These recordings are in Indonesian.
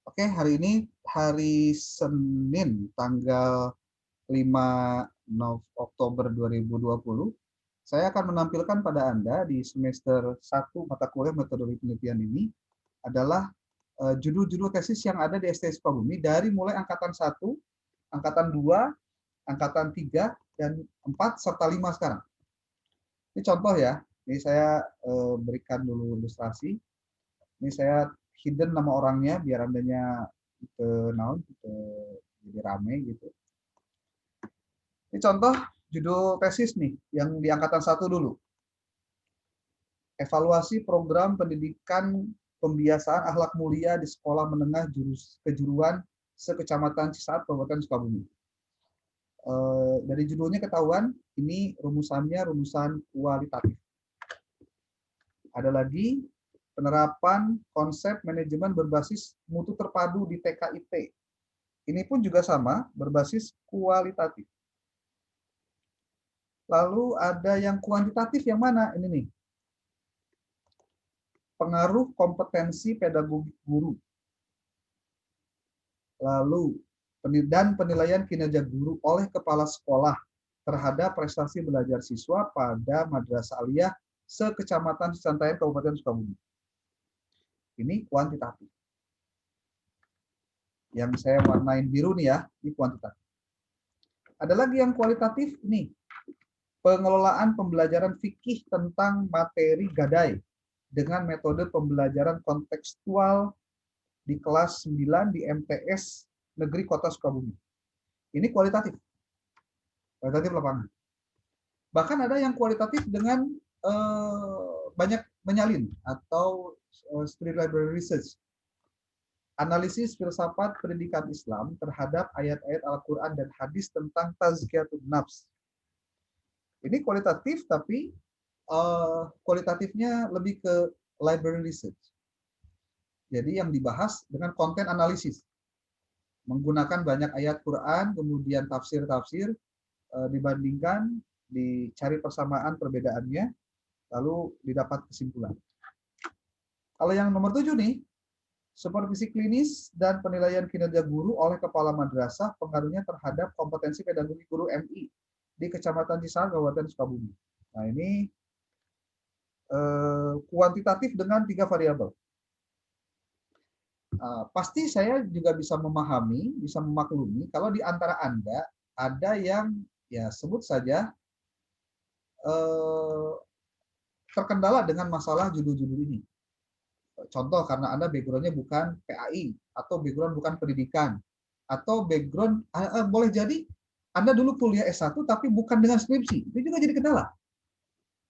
Oke, hari ini hari Senin tanggal 5 Oktober 2020. Saya akan menampilkan pada Anda di semester 1 mata kuliah metodologi penelitian ini adalah judul-judul tesis yang ada di STS Sukabumi dari mulai angkatan 1, angkatan 2, angkatan 3, dan 4, serta 5 sekarang. Ini contoh ya, ini saya berikan dulu ilustrasi. Ini saya hidden nama orangnya biar andanya ke naon ke jadi rame gitu. Ini contoh judul tesis nih yang di angkatan 1 dulu. Evaluasi program pendidikan pembiasaan akhlak mulia di sekolah menengah kejuruan sekecamatan Cisaat Kabupaten Sukabumi. Dari judulnya ketahuan ini rumusannya rumusan kualitatif. Ada lagi penerapan konsep manajemen berbasis mutu terpadu di TKIT. Ini pun juga sama, berbasis kualitatif. Lalu ada yang kuantitatif yang mana? Ini nih. Pengaruh kompetensi pedagogik guru. Lalu dan penilaian kinerja guru oleh kepala sekolah terhadap prestasi belajar siswa pada Madrasah Aliyah sekecamatan Cisantayan Kabupaten Sukabumi. Ini kuantitatif. Yang saya warnain biru nih ya, ini kuantitatif. Ada lagi yang kualitatif nih. Pengelolaan pembelajaran fikih tentang materi gadai dengan metode pembelajaran kontekstual di kelas 9 di MTS Negeri Kota Sukabumi. Ini kualitatif lapangan. Bahkan ada yang kualitatif dengan banyak menyalin atau street library research. Analisis filsafat pendidikan Islam terhadap ayat-ayat Al-Quran dan hadis tentang tazkiyatun nafs. Ini kualitatif tapi kualitatifnya lebih ke library research. Jadi yang dibahas dengan konten analisis. Menggunakan banyak ayat Quran, kemudian tafsir-tafsir, dibandingkan, dicari persamaan perbedaannya, lalu didapat kesimpulan. Kalau yang nomor 7 nih, supervisi klinis dan penilaian kinerja guru oleh kepala madrasah pengaruhnya terhadap kompetensi pedagogi guru MI di Kecamatan Cisaat, Kabupaten Sukabumi. Nah ini kuantitatif dengan 3 variabel. Pasti saya juga bisa memahami, bisa memaklumi kalau di antara Anda ada yang ya sebut saja terkendala dengan masalah judul-judul ini. Contoh karena Anda background-nya bukan PAI atau background bukan pendidikan atau background boleh jadi Anda dulu kuliah S1 tapi bukan dengan skripsi. Itu juga jadi kendala.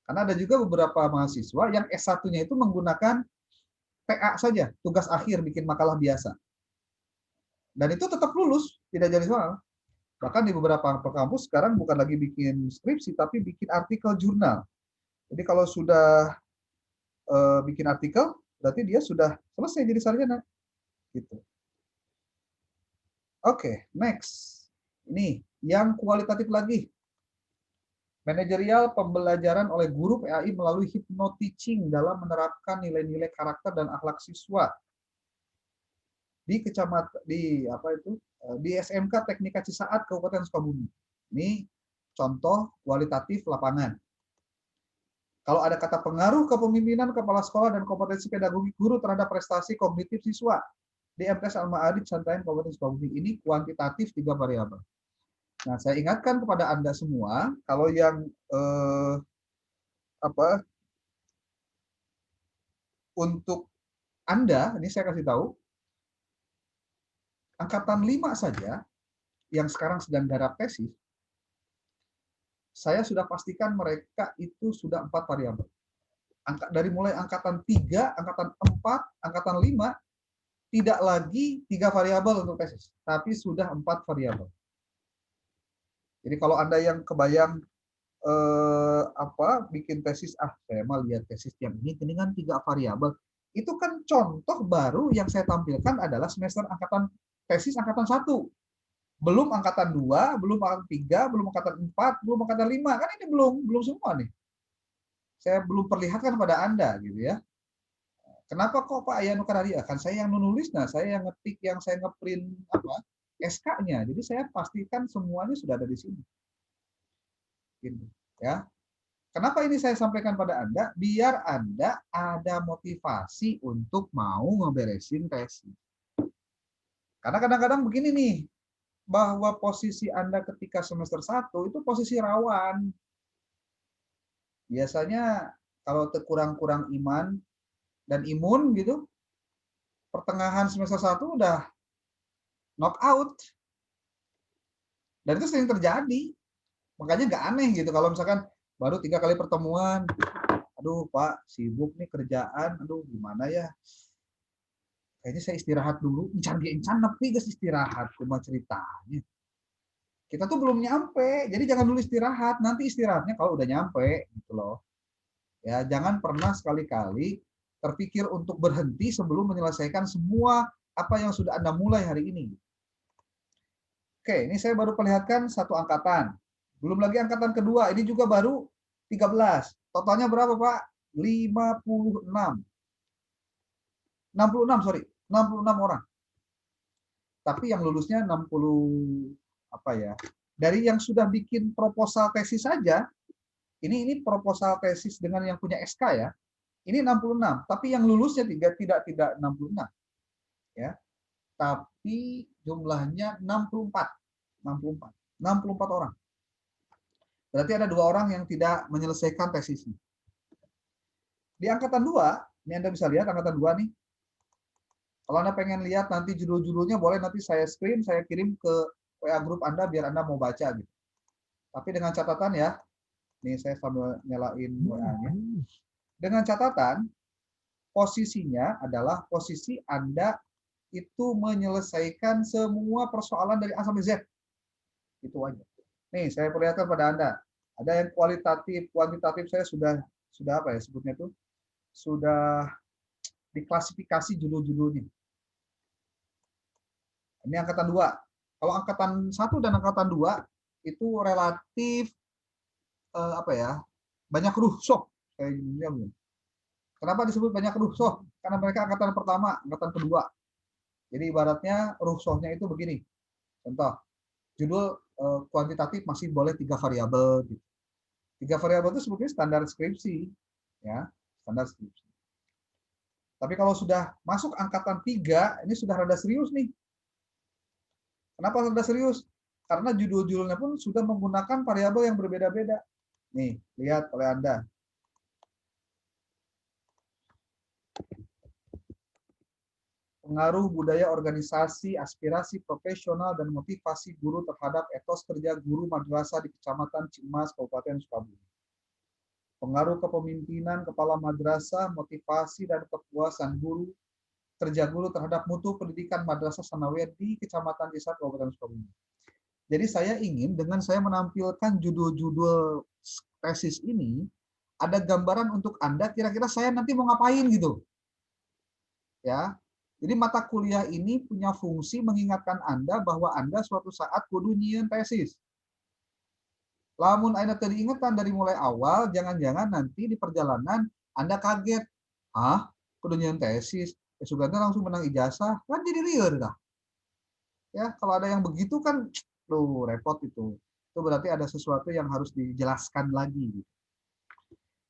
Karena ada juga beberapa mahasiswa yang S1-nya itu menggunakan PA saja, tugas akhir bikin makalah biasa. Dan itu tetap lulus, tidak jadi soal. Bahkan di beberapa kampus sekarang bukan lagi bikin skripsi, tapi bikin artikel jurnal. Jadi kalau sudah bikin artikel, berarti dia sudah selesai jadi sarjana. Gitu. Oke, next. Ini yang kualitatif lagi. Manajerial pembelajaran oleh guru PAI melalui hypno-teaching dalam menerapkan nilai-nilai karakter dan akhlak siswa di kecamatan di SMK Teknika Cisaat Kabupaten Sukabumi. Ini contoh kualitatif lapangan. Kalau ada kata pengaruh kepemimpinan kepala sekolah dan kompetensi pedagogi guru terhadap prestasi kognitif siswa di MTS Al-Ma'arij Santayan Kabupaten Sukabumi, ini kuantitatif 3 variabel. Nah, saya ingatkan kepada Anda semua, kalau yang untuk Anda, ini saya kasih tahu, angkatan 5 saja yang sekarang sedang garap tesis, saya sudah pastikan mereka itu sudah 4 variabel. Dari mulai angkatan 3, angkatan 4, angkatan 5, tidak lagi 3 variabel untuk tesis, tapi sudah 4 variabel. Jadi kalau Anda yang kebayang bikin tesis, saya mah lihat tesis yang ini dengan 3 variabel, itu kan contoh baru yang saya tampilkan adalah semester angkatan tesis angkatan 1. Belum angkatan 2, belum angkatan 3, belum angkatan 4, belum angkatan 5. Kan ini belum semua nih. Saya belum perlihatkan pada Anda gitu ya. Kenapa kok Pak Ayanu Karadia? Kan saya yang nulis, nah saya yang ngetik, yang saya ngeprint apa SK-nya. Jadi saya pastikan semuanya sudah ada di sini. Gitu, ya. Kenapa ini saya sampaikan pada Anda? Biar Anda ada motivasi untuk mau ngeberesin tesis. Karena kadang-kadang begini nih, bahwa posisi Anda ketika semester 1 itu posisi rawan. Biasanya kalau kurang-kurang iman dan imun gitu, pertengahan semester 1 udah knock out. Dan itu sering terjadi. Makanya nggak aneh gitu kalau misalkan baru 3 kali pertemuan, aduh Pak sibuk nih kerjaan, aduh gimana ya, kayaknya saya istirahat dulu, encan tapi guys istirahat, cuma ceritanya. Kita tuh belum nyampe, jadi jangan dulu istirahat, nanti istirahatnya kalau udah nyampe gitu loh. Ya, jangan pernah sekali-kali terpikir untuk berhenti sebelum menyelesaikan semua apa yang sudah Anda mulai hari ini. Oke, ini saya baru perlihatkan satu angkatan. Belum lagi angkatan kedua, ini juga baru 13. Totalnya berapa, Pak? 56. 66, sorry. 66 orang. Tapi yang lulusnya 60 apa ya? Dari yang sudah bikin proposal tesis saja, ini proposal tesis dengan yang punya SK ya. Ini 66, tapi yang lulusnya tidak 66 ya. Tapi jumlahnya 64. 64. 64 orang. Berarti ada 2 orang yang tidak menyelesaikan tesisnya. Di angkatan 2, ini Anda bisa lihat angkatan 2 nih. Kalau Anda pengen lihat nanti judul-judulnya boleh nanti saya screen, saya kirim ke WA grup Anda biar Anda mau baca gitu. Tapi dengan catatan ya, nih saya sambil nyalain WA-nya. Dengan catatan posisinya adalah posisi Anda itu menyelesaikan semua persoalan dari A sampai Z. Itu aja. Nih, saya perlihatkan pada Anda. Ada yang kualitatif, kuantitatif saya sudah apa ya sebutnya itu? Sudah diklasifikasi judul-judulnya. Ini angkatan 2. Kalau angkatan 1 dan angkatan 2 itu relatif apa ya? Banyak rusuh kayak gini. Kenapa disebut banyak rusuh? Karena mereka angkatan pertama, angkatan kedua. Jadi ibaratnya rusuhnya itu begini. Contoh, judul kuantitatif masih boleh 3 variabel. Gitu. 3 variabel itu sebetulnya standar skripsi, ya standar skripsi. Tapi kalau sudah masuk angkatan 3, ini sudah rada serius nih. Kenapa rada serius? Karena judul-judulnya pun sudah menggunakan variabel yang berbeda-beda. Nih, lihat oleh Anda. Pengaruh budaya organisasi, aspirasi profesional, dan motivasi guru terhadap etos kerja guru madrasah di Kecamatan Cimas, Kabupaten Sukabumi. Pengaruh kepemimpinan kepala madrasah, motivasi dan kepuasan guru, kerja guru terhadap mutu pendidikan madrasah sanawiyah di Kecamatan Cimas, Kabupaten Sukabumi. Jadi saya ingin dengan saya menampilkan judul-judul tesis ini, ada gambaran untuk Anda kira-kira saya nanti mau ngapain gitu. Ya, jadi mata kuliah ini punya fungsi mengingatkan Anda bahwa Anda suatu saat kudu nyieun tesis. Lamun Anda tadi ingatan dari mulai awal, jangan-jangan nanti di perjalanan Anda kaget. Hah? Kudu nyieun tesis? Ya Suganda langsung menang ijazah, kan jadi liar dah. Ya, kalau ada yang begitu kan, tuh repot itu. Itu berarti ada sesuatu yang harus dijelaskan lagi.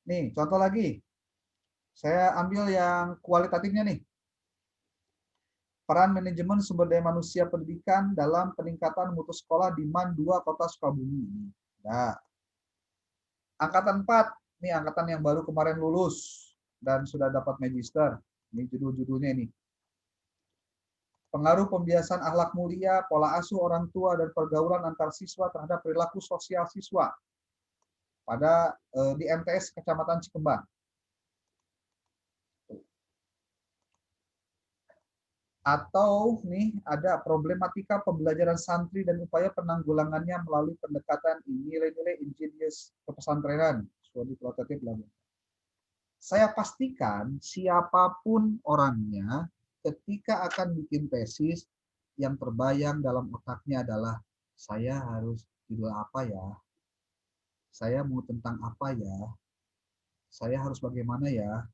Nih, contoh lagi. Saya ambil yang kualitatifnya nih. Peran manajemen sumber daya manusia pendidikan dalam peningkatan mutu sekolah di MAN 2 Kota Sukabumi. Nah, angkatan 4, ini angkatan yang baru kemarin lulus dan sudah dapat magister. Ini judul-judulnya ini. Pengaruh pembiasan akhlak mulia, pola asuh orang tua, dan pergaulan antar siswa terhadap perilaku sosial siswa pada di MTS Kecamatan Cikembang. Atau nih ada problematika pembelajaran santri dan upaya penanggulangannya melalui pendekatan nilai-nilai ingenius kepesantrenan. Suatu kualitatif lagi. Saya pastikan siapapun orangnya ketika akan bikin tesis yang terbayang dalam otaknya adalah saya harus judul apa ya, saya mau tentang apa ya, saya harus bagaimana ya.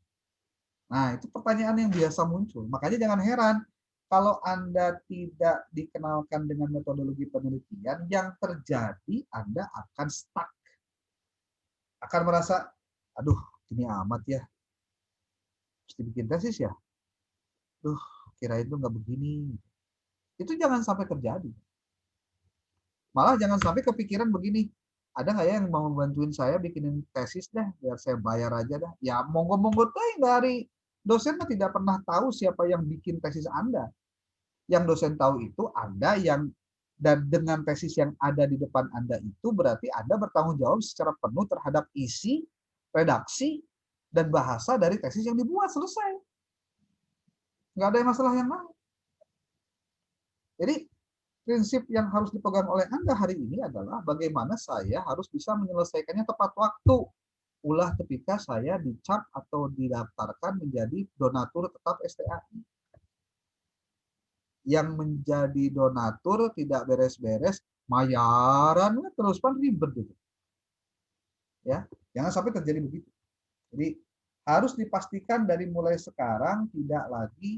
Nah, itu pertanyaan yang biasa muncul. Makanya jangan heran kalau Anda tidak dikenalkan dengan metodologi penelitian, yang terjadi Anda akan stuck. Akan merasa, aduh, ini amat ya. Mesti bikin tesis ya? Duh, kirain itu nggak begini. Itu jangan sampai terjadi. Malah jangan sampai kepikiran begini, ada nggak ya yang mau bantuin saya bikinin tesis deh, biar saya bayar aja dah. Ya monggo-monggo tuh dari dosen mah tidak pernah tahu siapa yang bikin tesis Anda. Yang dosen tahu itu Anda yang, dan dengan tesis yang ada di depan Anda itu berarti Anda bertanggung jawab secara penuh terhadap isi, redaksi, dan bahasa dari tesis yang dibuat. Selesai. Nggak ada masalah yang lain. Jadi prinsip yang harus dipegang oleh Anda hari ini adalah bagaimana saya harus bisa menyelesaikannya tepat waktu. Ulah ketika saya dicap atau didaftarkan menjadi donatur tetap STAI. Yang menjadi donatur tidak beres-beres, mayaran terus kan ribet gitu. Ya, jangan sampai terjadi begitu. Jadi harus dipastikan dari mulai sekarang tidak lagi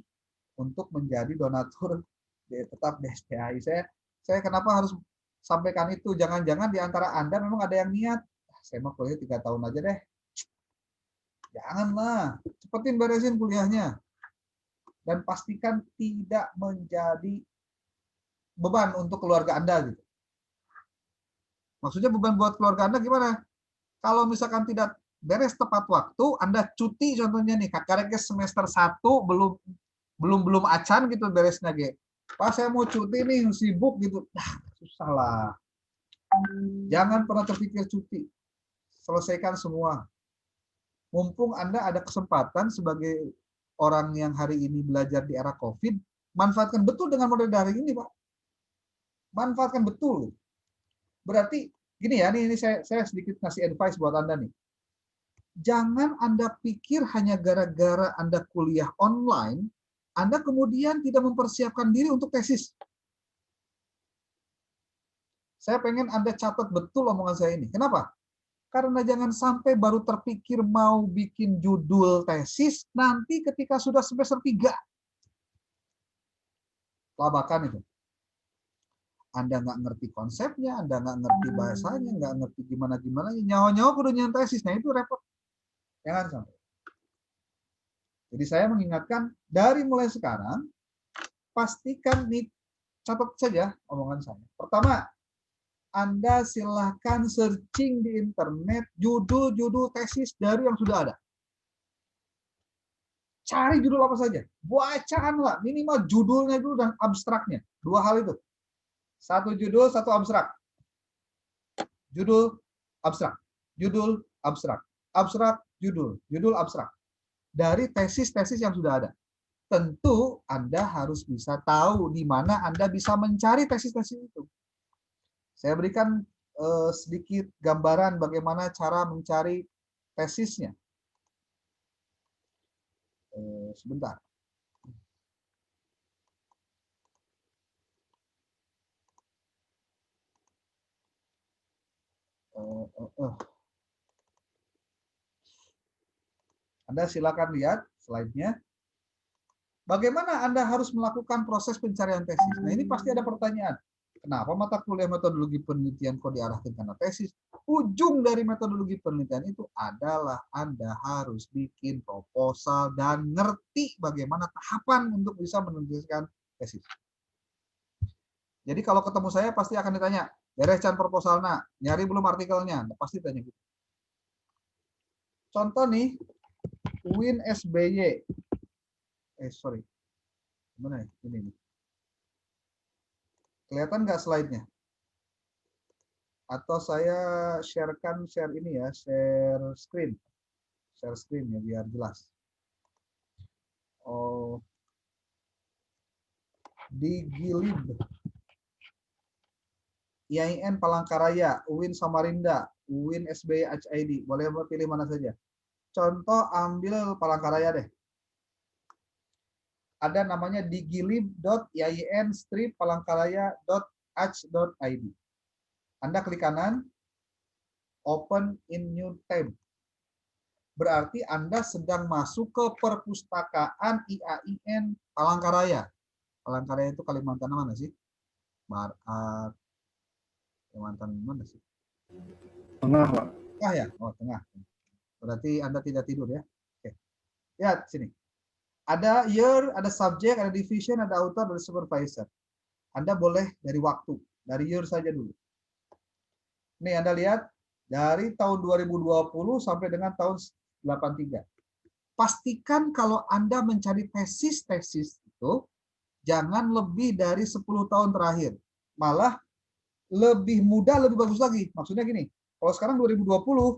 untuk menjadi donatur tetap di STAI. Saya kenapa harus sampaikan itu? Jangan-jangan di antara Anda memang ada yang niat, saya mau kuliah 3 tahun aja deh. Janganlah, cepetin beresin kuliahnya. Dan pastikan tidak menjadi beban untuk keluarga Anda gitu. Maksudnya beban buat keluarga Anda gimana? Kalau misalkan tidak beres tepat waktu, Anda cuti contohnya nih, kakaknya semester 1 belum acan gitu beresnya ge. Pak saya mau cuti nih, sibuk gitu. Susah lah. Jangan pernah terpikir cuti. Selesaikan semua. Mumpung Anda ada kesempatan sebagai orang yang hari ini belajar di era COVID, manfaatkan betul dengan model daring ini, Pak. Manfaatkan betul. Berarti gini ya, ini saya sedikit ngasih advice buat Anda nih. Jangan Anda pikir hanya gara-gara Anda kuliah online, Anda kemudian tidak mempersiapkan diri untuk tesis. Saya pengen Anda catat betul omongan saya ini. Kenapa? Karena jangan sampai baru terpikir mau bikin judul tesis, nanti ketika sudah semester 3. Labakan itu. Anda nggak ngerti konsepnya, Anda nggak ngerti bahasanya, nggak ngerti gimana-gimana, nyawa-nyawa kudu nyanyi tesis. Nah itu repot. Jangan sampai. Jadi saya mengingatkan, dari mulai sekarang, pastikan nih, catat saja omongan saya. Pertama, Anda silahkan searching di internet judul-judul tesis dari yang sudah ada. Cari judul apa saja. Bacaanlah, minimal judulnya dulu dan abstraknya. 2 hal itu. 1 judul, 1 abstrak. Judul, abstrak. Judul, abstrak. Abstrak, judul. Judul, abstrak. Dari tesis-tesis yang sudah ada. Tentu Anda harus bisa tahu di mana Anda bisa mencari tesis-tesis itu. Saya berikan sedikit gambaran bagaimana cara mencari tesisnya. Sebentar. Anda silakan lihat slide-nya. Bagaimana Anda harus melakukan proses pencarian tesis? Nah, ini pasti ada pertanyaan. Kenapa mata kuliah metodologi penelitian kok diarahkan karena tesis? Ujung dari metodologi penelitian itu adalah Anda harus bikin proposal dan ngerti bagaimana tahapan untuk bisa menuliskan tesis. Jadi kalau ketemu saya pasti akan ditanya, beresan proposalnya, nyari belum artikelnya? Pasti tanya gitu. Contoh nih, UIN SBY. Sorry. Mana ini nih? Kelihatan nggak slide-nya? Atau saya share ini ya, share screen ya biar jelas. Oh, di Gilib, IAIN Palangkaraya, UIN Samarinda, UIN SBY HID. Boleh pilih mana saja. Contoh ambil Palangkaraya deh. Ada namanya digilib.iain-palangkaraya.h.id. Anda klik kanan, open in new tab. berarti Anda sedang masuk ke perpustakaan IAIN Palangkaraya. Palangkaraya itu Kalimantan mana sih? Barat, Kalimantan mana sih? Tengah, Pak. Tengah ya? Oh, tengah. Berarti Anda tidak tidur ya? Oke. Lihat sini. Ada year, ada subject, ada division, ada author, ada supervisor. Anda boleh dari waktu, dari year saja dulu. Nih Anda lihat, dari tahun 2020 sampai dengan tahun 83. Pastikan kalau Anda mencari tesis-tesis itu, jangan lebih dari 10 tahun terakhir. Malah lebih mudah, lebih bagus lagi. Maksudnya gini, kalau sekarang 2020,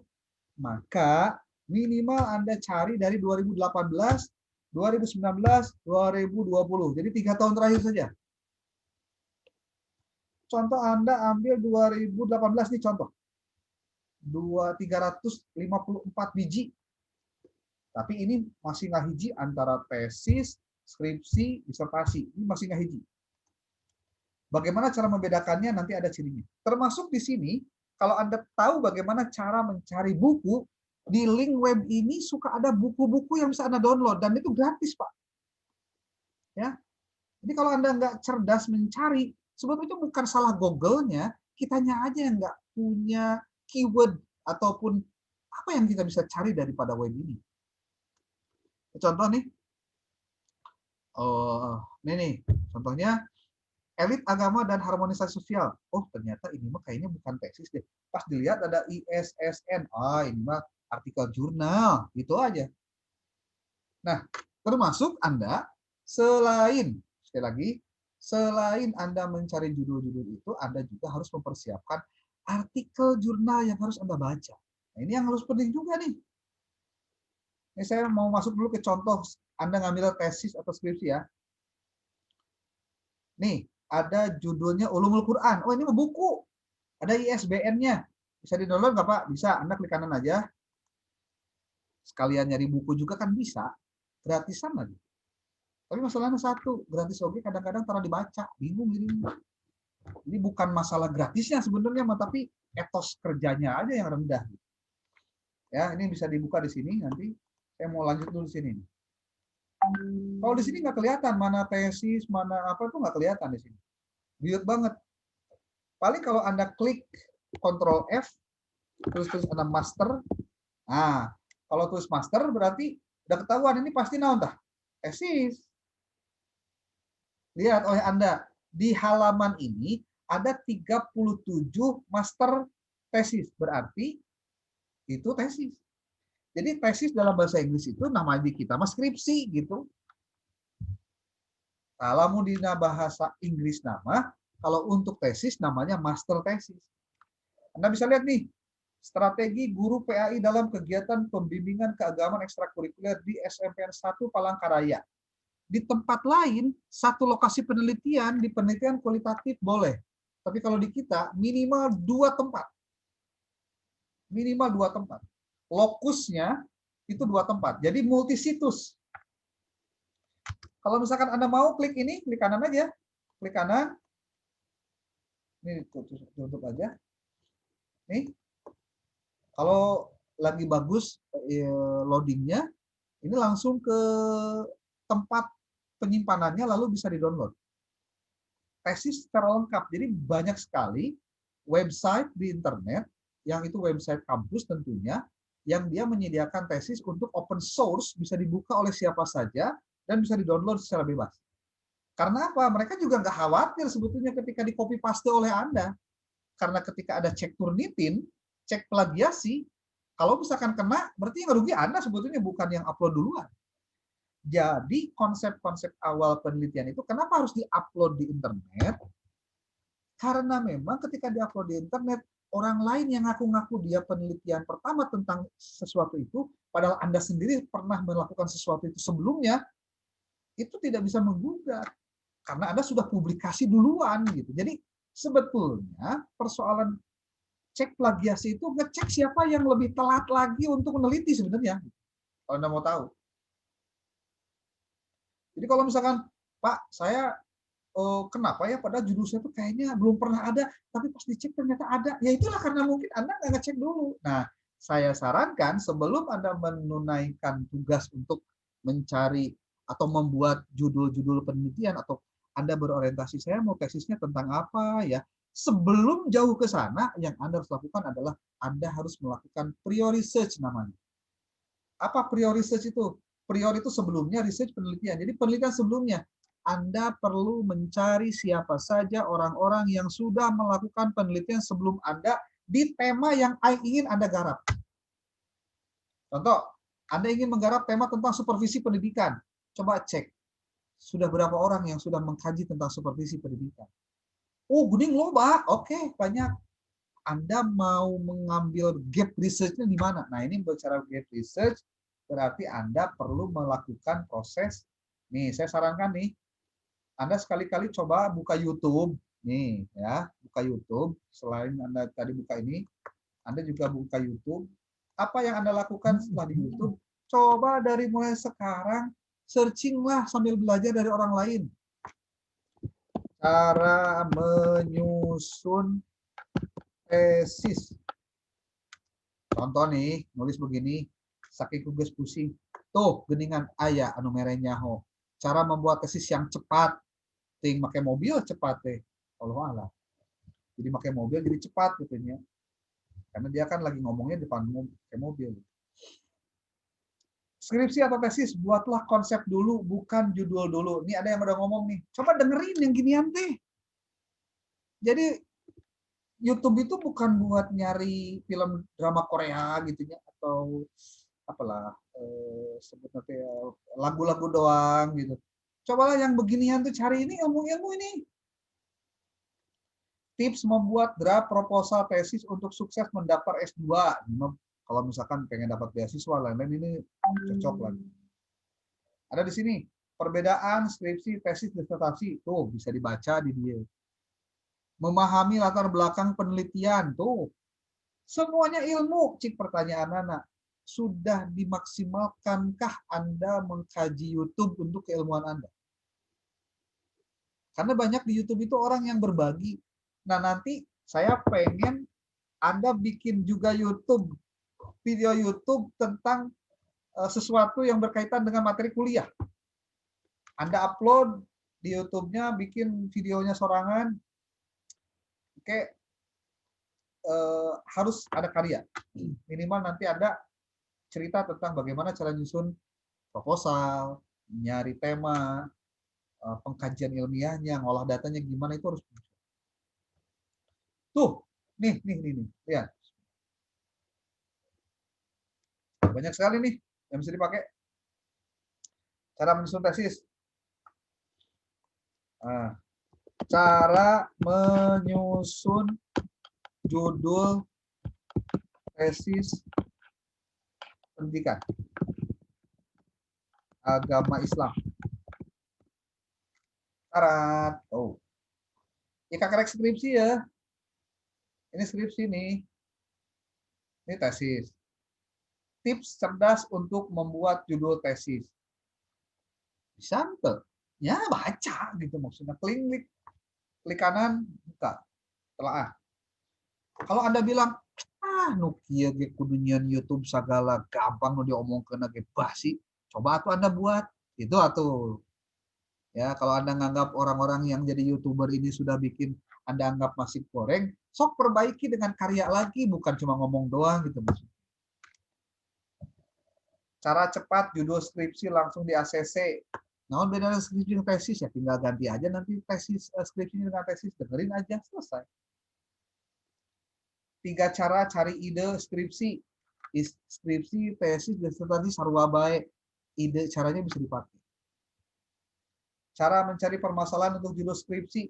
maka minimal Anda cari dari 2018, 2019, 2020. Jadi 3 tahun terakhir saja. Contoh Anda ambil 2018 nih contoh. 354 biji. Tapi ini masih ngahiji antara tesis, skripsi, disertasi. Ini masih ngahiji. Bagaimana cara membedakannya nanti ada cirinya. Termasuk di sini, kalau Anda tahu bagaimana cara mencari buku, di link web ini suka ada buku-buku yang bisa Anda download. Dan itu gratis, Pak. Ya. Jadi kalau Anda nggak cerdas mencari, sebetulnya itu bukan salah Google-nya, kitanya aja yang nggak punya keyword ataupun apa yang kita bisa cari daripada web ini. Contoh nih, ini nih, contohnya elit agama dan harmonisasi sosial. Oh, ternyata ini mah kayaknya bukan tesis deh. Pas dilihat ada ISSN, ini mah artikel jurnal, gitu aja. Nah, termasuk Anda selain, sekali lagi, selain Anda mencari judul-judul itu, Anda juga harus mempersiapkan artikel jurnal yang harus Anda baca. Nah, ini yang harus penting juga nih. Ini saya mau masuk dulu ke contoh Anda ngambil tesis atau skripsi ya. Nih, ada judulnya Ulumul Quran. Oh, ini mah buku. Ada ISBN-nya. Bisa di-download nggak, Pak? Bisa. Anda klik kanan aja. Sekalian nyari buku juga kan bisa. Gratisan lagi. Tapi masalahnya satu, gratis oke kadang-kadang taruh dibaca. Bingung ini. Ini bukan masalah gratisnya sebenarnya, tapi etos kerjanya aja yang rendah. Ya, ini bisa dibuka di sini nanti. Saya mau lanjut dulu di sini. Kalau di sini nggak kelihatan mana tesis, mana apa itu nggak kelihatan di sini. Weird banget. Paling kalau Anda klik Ctrl F, terus Anda master. Nah, kalau tulis master berarti udah ketahuan ini pasti naon tah? Tesis. Lihat oleh Anda, di halaman ini ada 37 master tesis. Berarti itu tesis. Jadi tesis dalam bahasa Inggris itu nama di kita mas skripsi gitu. Kalau di bahasa Inggris nama, kalau untuk tesis namanya master tesis. Anda bisa lihat nih, strategi guru PAI dalam kegiatan pembimbingan keagamaan ekstrakurikuler di SMPN 1 Palangkaraya. Di tempat lain, satu lokasi penelitian, di penelitian kualitatif boleh. Tapi kalau di kita, minimal 2 tempat. Minimal 2 tempat. Lokusnya itu 2 tempat. Jadi multisitus. Kalau misalkan Anda mau klik ini, klik kanan aja. Klik kanan. Ini tutup aja. Nih. Kalau lagi bagus loadingnya, ini langsung ke tempat penyimpanannya lalu bisa di-download. Tesis secara lengkap. Jadi banyak sekali website di internet, yang itu website kampus tentunya, yang dia menyediakan tesis untuk open source, bisa dibuka oleh siapa saja, dan bisa di-download secara bebas. Karena apa? Mereka juga nggak khawatir sebetulnya ketika di-copy paste oleh Anda. Karena ketika ada cek Turnitin, cek plagiasi, kalau misalkan kena, berarti yang rugi Anda sebetulnya, bukan yang upload duluan. Jadi konsep-konsep awal penelitian itu kenapa harus di-upload di internet? Karena memang ketika di-upload di internet, orang lain yang ngaku-ngaku dia penelitian pertama tentang sesuatu itu, padahal Anda sendiri pernah melakukan sesuatu itu sebelumnya, itu tidak bisa menggugat. Karena Anda sudah publikasi duluan gitu. Jadi sebetulnya persoalan cek plagiasi itu ngecek siapa yang lebih telat lagi untuk meneliti sebenarnya. Kalau Anda mau tahu. Jadi kalau misalkan, Pak, saya kenapa ya pada judul saya tuh kayaknya belum pernah ada, tapi pas dicek ternyata ada. Ya itulah karena mungkin Anda nggak ngecek dulu. Nah, saya sarankan sebelum Anda menunaikan tugas untuk mencari atau membuat judul-judul penelitian atau Anda berorientasi saya mau tesisnya tentang apa ya. Sebelum jauh ke sana, yang Anda harus lakukan adalah Anda harus melakukan prior research namanya. Apa prior research itu? Prior itu sebelumnya research penelitian. Jadi penelitian sebelumnya Anda perlu mencari siapa saja orang-orang yang sudah melakukan penelitian sebelum Anda di tema yang ingin Anda garap. Contoh, Anda ingin menggarap tema tentang supervisi pendidikan. Coba cek, sudah berapa orang yang sudah mengkaji tentang supervisi pendidikan? Oh, Guning loba. Oke, banyak. Anda mau mengambil gap research-nya di mana? Nah, ini bicara gap research, berarti Anda perlu melakukan proses. Nih, saya sarankan nih, Anda sekali-kali coba buka YouTube. Nih, ya, buka YouTube. Selain Anda tadi buka ini, Anda juga buka YouTube. Apa yang Anda lakukan setelah di YouTube? Coba dari mulai sekarang, searching-lah sambil belajar dari orang lain. Cara menyusun tesis. Contoh nih, nulis begini, saking tugas pusing. Tuh, geningan ayah anu merenya ho. Cara membuat tesis yang cepat. Ting pakai mobil cepat teh. Allah Allah. Jadi pakai mobil jadi cepat gitu ya. Karena dia kan lagi ngomongnya di depan pakai mobil. Skripsi atau tesis, buatlah konsep dulu, bukan judul dulu. Ini ada yang udah ngomong nih. Coba dengerin yang ginian teh. Jadi YouTube itu bukan buat nyari film drama Korea gitu ya, atau apalah sebetulnya lagu-lagu doang gitu. Cobalah yang beginian tuh cari ini ilmu-ilmu ini. Tips membuat draft proposal tesis untuk sukses mendaftar S2. Kalau misalkan pengen dapat beasiswa lain-lain ini cocok lagi. Ada di sini perbedaan skripsi, tesis, disertasi. Tuh bisa dibaca di dia. Memahami latar belakang penelitian tuh. Semuanya ilmu, cik pertanyaan anak. Sudah dimaksimalkankah Anda mengkaji YouTube untuk keilmuan Anda? Karena banyak di YouTube itu orang yang berbagi. Nah, nanti saya pengen Anda bikin juga YouTube, video YouTube tentang sesuatu yang berkaitan dengan materi kuliah. Anda upload di YouTube-nya, bikin videonya sorangan. Oke, harus ada karya. Minimal nanti ada cerita tentang bagaimana cara nyusun proposal, nyari tema, pengkajian ilmiahnya, ngolah datanya gimana itu harus. Tuh, nih, lihat. Banyak sekali nih yang bisa dipakai. Cara menyusun tesis. Nah, cara menyusun judul tesis pendidikan agama Islam. Syarat. Oh. Ya kakak skripsi ya. Ini skripsi nih. Ini tesis. Tips cerdas untuk membuat judul tesis. Bisa tuh. Ya baca gitu maksudnya. Klik kanan, buka. Telah. Kalau Anda bilang, Nokia ge kudunyan YouTube segala gampang nu diomongkeun ge basi. Coba atuh Anda buat. Itu atuh. Ya, kalau Anda nganggap orang-orang yang jadi YouTuber ini sudah bikin Anda anggap masih goreng, sok perbaiki dengan karya lagi, bukan cuma ngomong doang gitu maksudnya. Cara cepat judul skripsi langsung di ACC. Nah, beda skripsi dengan tesis ya, tinggal ganti aja nanti tesis skripsinya dengan tesis, dengerin aja selesai. 3 cara cari ide skripsi. Skripsi, tesis, disertasi sarua bae. Ide caranya bisa dipakai. Cara mencari permasalahan untuk judul skripsi.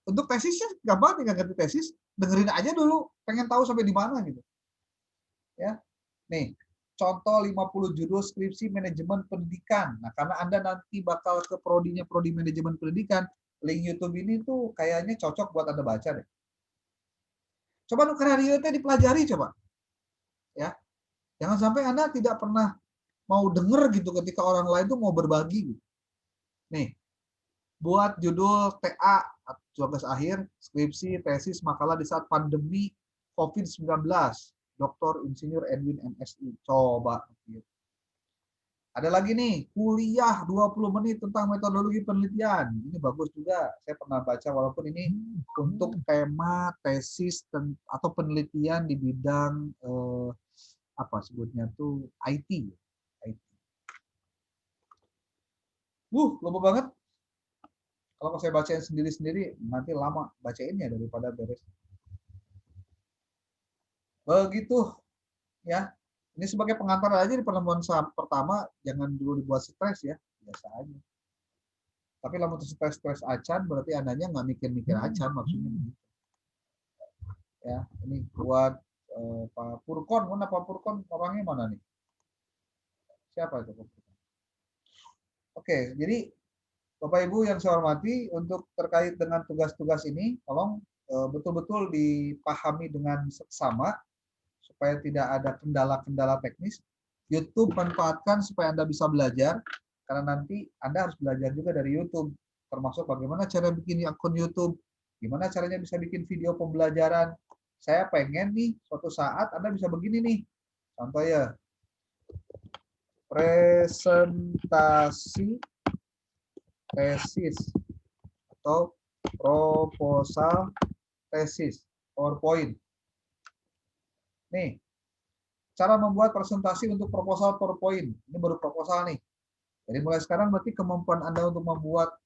Untuk tesisnya gampang, tinggal ganti tesis, dengerin aja dulu, pengen tahu sampai di mana gitu. Ya. Nih, contoh 50 judul skripsi manajemen pendidikan. Nah, karena Anda nanti bakal ke prodinya prodi manajemen pendidikan, link YouTube ini tuh kayaknya cocok buat Anda baca deh. Coba nukararieunya dipelajari coba. Ya. Jangan sampai Anda tidak pernah mau denger gitu ketika orang lain tuh mau berbagi gitu. Nih, buat judul TA tugas akhir, skripsi, tesis, makalah di saat pandemi COVID-19. Dr. Insinyur Edwin MSI. Coba. Ada lagi nih, kuliah 20 menit tentang metodologi penelitian. Ini bagus juga. Saya pernah baca walaupun ini untuk tema tesis atau penelitian di bidang apa sebutnya tuh IT. IT. Lupa banget. Kalau saya bacain sendiri-sendiri nanti lama bacainnya daripada beres. Begitu ya. Ini sebagai pengantar aja di pertemuan pertama, jangan dulu dibuat stres ya, biasa aja. Tapi kalau stres acan berarti andanya nggak mikir-mikir acan maksudnya begitu. Ya, ini buat Pak Purkon, mana Pak Purkon orangnya mana nih? Siapa itu? Oke, jadi Bapak Ibu yang saya hormati, untuk terkait dengan tugas-tugas ini, tolong betul-betul dipahami dengan seksama supaya tidak ada kendala-kendala teknis. YouTube manfaatkan supaya Anda bisa belajar, karena nanti Anda harus belajar juga dari YouTube, termasuk bagaimana cara bikin akun YouTube, gimana caranya bisa bikin video pembelajaran. Saya pengen nih, suatu saat Anda bisa begini nih, contoh ya, presentasi tesis atau proposal tesis, PowerPoint. Nih, cara membuat presentasi untuk proposal PowerPoint. Ini baru proposal nih. Jadi mulai sekarang berarti kemampuan Anda untuk membuat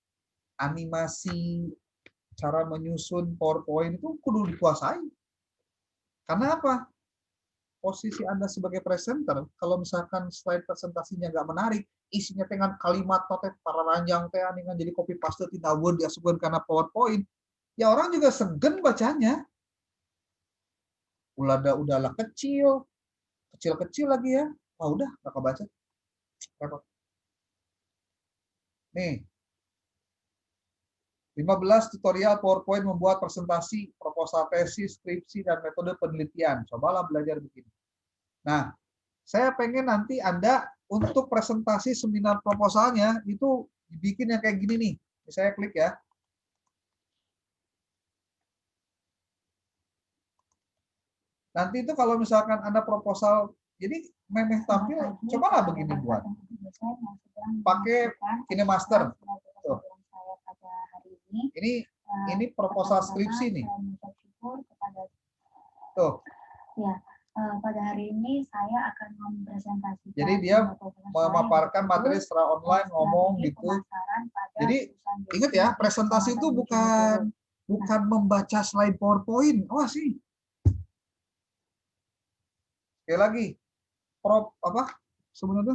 animasi, cara menyusun PowerPoint itu kudu dikuasai. Karena apa? Posisi Anda sebagai presenter, kalau misalkan slide presentasinya nggak menarik, isinya dengan kalimat teh para ranjang teh dengan jadi copy paste tina Word diasupkeun karena PowerPoint, ya orang juga segen bacanya. Udahlah kecil lagi ya. Ah udah nggak kebaca. Repot. Nih, 15 tutorial PowerPoint membuat presentasi, proposal tesis, skripsi, dan metode penelitian. Cobalah belajar begini. Nah, saya pengen nanti Anda untuk presentasi seminar proposalnya itu dibikin yang kayak gini nih. Saya klik ya. Nanti itu kalau misalkan Anda proposal, jadi memeh tampil, cobalah begini buat. Pakai KineMaster. Tuh. Ini proposal skripsi nih. Tuh. Ya, pada hari ini saya akan mempresentasikan. Jadi dia memaparkan materi secara online, ngomong gitu. Jadi ingat ya, presentasi itu bukan membaca slide PowerPoint. Oh sih. Sekali lagi, sebenarnya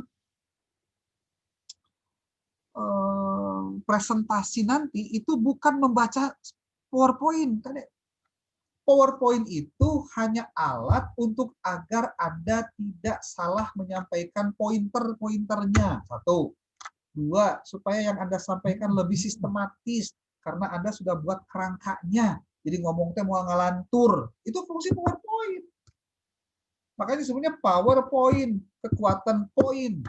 presentasi nanti itu bukan membaca PowerPoint. PowerPoint itu hanya alat untuk agar Anda tidak salah menyampaikan pointer-pointernya. 1. 2, supaya yang Anda sampaikan lebih sistematis karena Anda sudah buat kerangkanya. Jadi ngomongnya mau ngalantur. Itu fungsi PowerPoint. Makanya sebenarnya PowerPoint, kekuatan poin.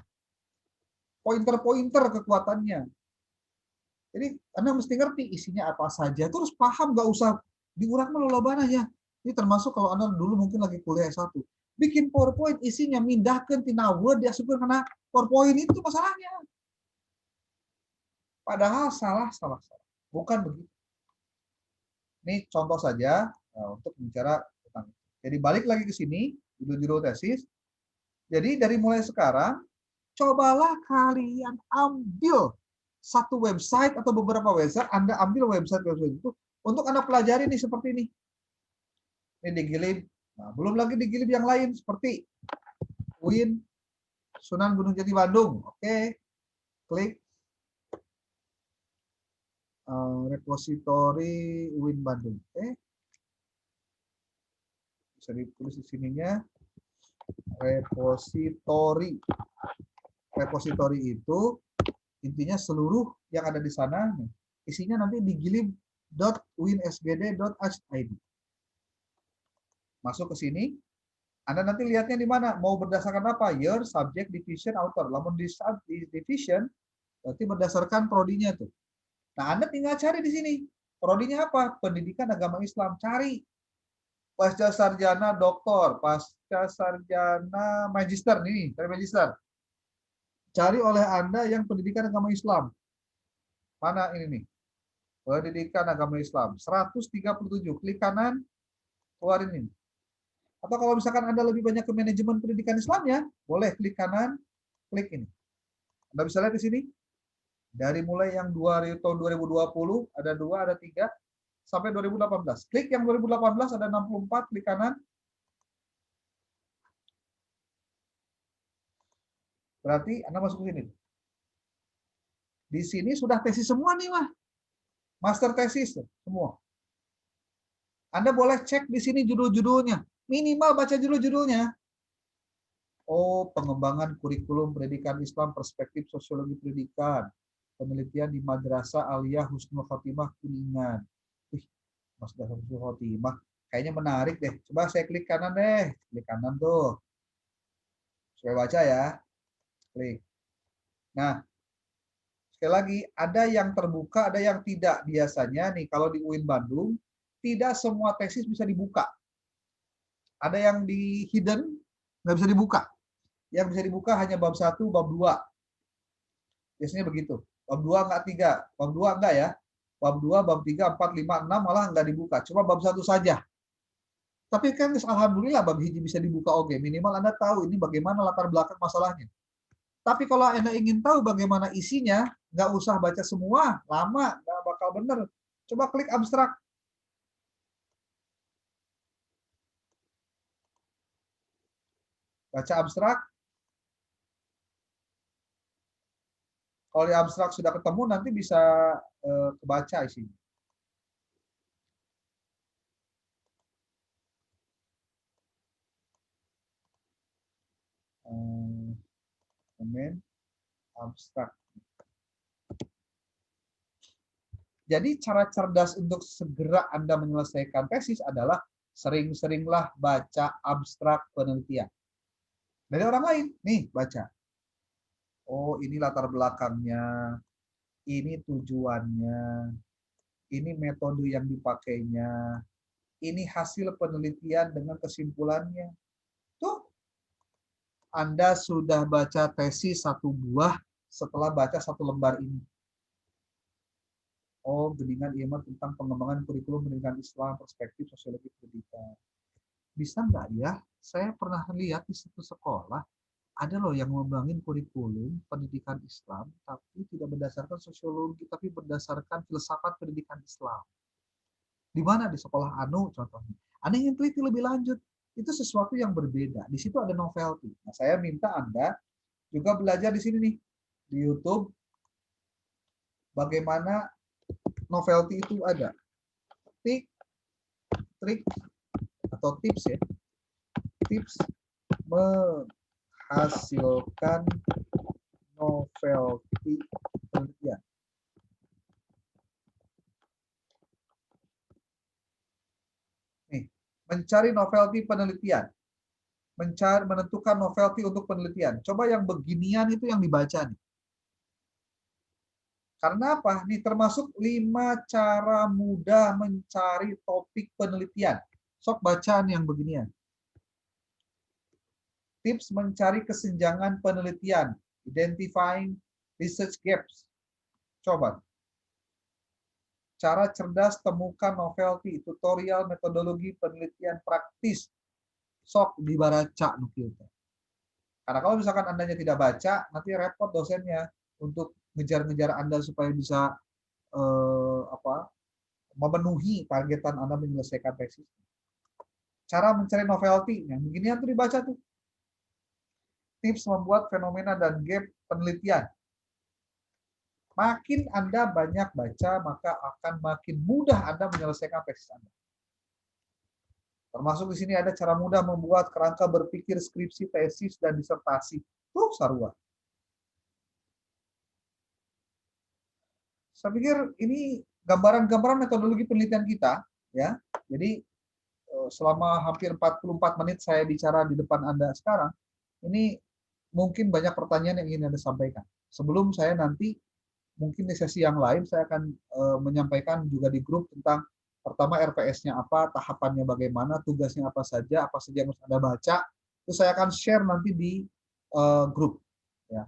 Pointer-pointer kekuatannya. Jadi Anda mesti ngerti isinya apa saja, terus paham, nggak usah diurak meloloban aja. Ini termasuk kalau Anda dulu mungkin lagi kuliah S1. Bikin PowerPoint isinya mindahkan tina Word diasupkeun karena PowerPoint itu masalahnya. Padahal salah. Bukan begitu. Ini contoh saja untuk bicara tentang. Jadi balik lagi ke sini, judul tesis. Jadi dari mulai sekarang, cobalah kalian ambil satu website atau beberapa website, Anda ambil website itu untuk Anda pelajari nih seperti ini. Ini digilib. Nah, belum lagi digilib yang lain seperti UIN Sunan Gunung Jati Bandung. Oke. Klik repository UIN Bandung. Oke. Bisa ditulis di sininya repository. Repository itu intinya seluruh yang ada di sana isinya nanti digilib.uinsgd.id. Masuk ke sini, Anda nanti lihatnya di mana, mau berdasarkan apa? Year, subject, division, author. Lamun di division, berarti berdasarkan prodinya tuh. Nah, Anda tinggal cari di sini. Prodinya apa? Pendidikan agama Islam. Cari. pasca sarjana doktor, pasca sarjana magister nih, cari magister. Cari oleh Anda yang pendidikan agama Islam. Mana ini nih? Pendidikan agama Islam. 137. Klik kanan, keluarin ini. Atau kalau misalkan Anda lebih banyak ke manajemen pendidikan Islamnya, boleh klik kanan, klik ini. Anda bisa lihat di sini. Dari mulai yang tahun 2020, ada 2, ada 3, sampai 2018. Klik yang 2018, ada 64, klik kanan. Berarti Anda masuk ke sini. Di sini sudah tesis semua nih, Mah. Master tesis semua. Anda boleh cek di sini judul-judulnya. Minimal baca judul-judulnya. Oh, pengembangan kurikulum pendidikan Islam, perspektif sosiologi pendidikan. Penelitian di Madrasah Aliyah Husnul Khotimah Kuningan. Madrasah Husnul Khotimah. Kayaknya menarik deh. Coba saya klik kanan deh. Klik kanan tuh. Saya baca ya. Klik. Nah, sekali lagi, ada yang terbuka, ada yang tidak. Biasanya nih, kalau di UIN Bandung, tidak semua tesis bisa dibuka. Ada yang di hidden, nggak bisa dibuka. Yang bisa dibuka hanya bab 1, bab 2. Biasanya begitu. Bab 2 enggak 3. Bab 2 enggak ya. Bab 2, bab 3, 4, 5, 6 malah enggak dibuka. Cuma bab 1 saja. Tapi kan alhamdulillah bab hiji bisa dibuka oke. Minimal Anda tahu ini bagaimana latar belakang masalahnya. Tapi kalau Anda ingin tahu bagaimana isinya, nggak usah baca semua. Lama, nggak bakal benar. Coba klik abstrak. Baca abstrak. Kalau di abstrak sudah ketemu, nanti bisa kebaca isinya. Domain abstrak. Jadi cara cerdas untuk segera Anda menyelesaikan tesis adalah sering-seringlah baca abstrak penelitian. Dari orang lain, nih baca. Oh, ini latar belakangnya, ini tujuannya, ini metode yang dipakainya, ini hasil penelitian dengan kesimpulannya. Tuh, Anda sudah baca tesis 1 buah setelah baca 1 lembar ini. Oh, bimbingan IMA tentang pengembangan kurikulum pendidikan Islam, perspektif sosiologi pendidikan. Bisa nggak ya? Saya pernah lihat di satu sekolah, ada loh yang ngembangin kurikulum pendidikan Islam, tapi tidak berdasarkan sosiologi, tapi berdasarkan filsafat pendidikan Islam. Di mana? Di sekolah Anu contohnya. Anda ingin teliti lebih lanjut, itu sesuatu yang berbeda. Di situ ada novelty. Nah, saya minta Anda juga belajar di sini nih, di YouTube, bagaimana novelty itu ada. Trik atau tips ya. Tips menghasilkan novelty penelitian. Nih, mencari novelty penelitian. Menentukan novelty untuk penelitian. Coba yang beginian itu yang dibaca nih. Karena apa? Nih termasuk 5 cara mudah mencari topik penelitian. Sok bacaan yang beginian. Tips mencari kesenjangan penelitian. Identifying research gaps. Coba. Cara cerdas temukan novelty. Tutorial metodologi penelitian praktis. Sok dibaca nukil. Karena kalau misalkan Anda tidak baca, nanti repot dosennya untuk ngejar-ngejar Anda supaya bisa memenuhi targetan Anda menyelesaikan tesis. Cara mencari novelty, yang beginian tuh dibaca tuh. Tips membuat fenomena dan gap penelitian. Makin Anda banyak baca, maka akan makin mudah Anda menyelesaikan tesis Anda. Termasuk di sini ada cara mudah membuat kerangka berpikir skripsi, tesis, dan disertasi. Tuh, sarua. Saya pikir ini gambaran-gambaran metodologi penelitian kita, ya. Jadi selama hampir 44 menit saya bicara di depan Anda sekarang, ini mungkin banyak pertanyaan yang ingin Anda sampaikan. Sebelum saya nanti mungkin di sesi yang lain saya akan menyampaikan juga di grup tentang Pertama RPS-nya apa, tahapannya bagaimana, tugasnya apa saja yang harus Anda baca, itu saya akan share nanti di grup. Ya.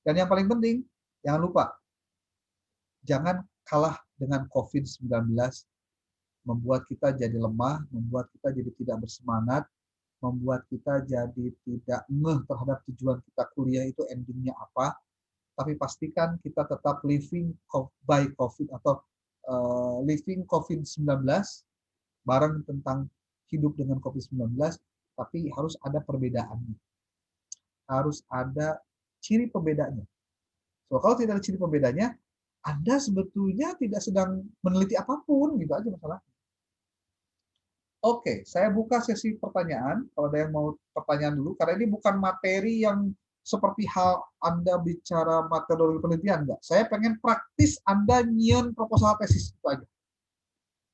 Dan yang paling penting, jangan lupa, jangan kalah dengan COVID-19, membuat kita jadi lemah, membuat kita jadi tidak bersemangat, membuat kita jadi tidak ngeh terhadap tujuan kita kuliah itu endingnya apa. Tapi pastikan kita tetap living by COVID atau living COVID-19, bareng tentang hidup dengan COVID-19, tapi harus ada perbedaannya. Harus ada ciri pembedanya. So, kalau tidak ada ciri pembedanya, Anda sebetulnya tidak sedang meneliti apapun, gitu aja masalah. Oke, saya buka sesi pertanyaan. Kalau ada yang mau pertanyaan dulu, karena ini bukan materi yang seperti hal Anda bicara metodologi penelitian, enggak. Saya pengen praktis Anda nyieun proposal tesis, itu aja.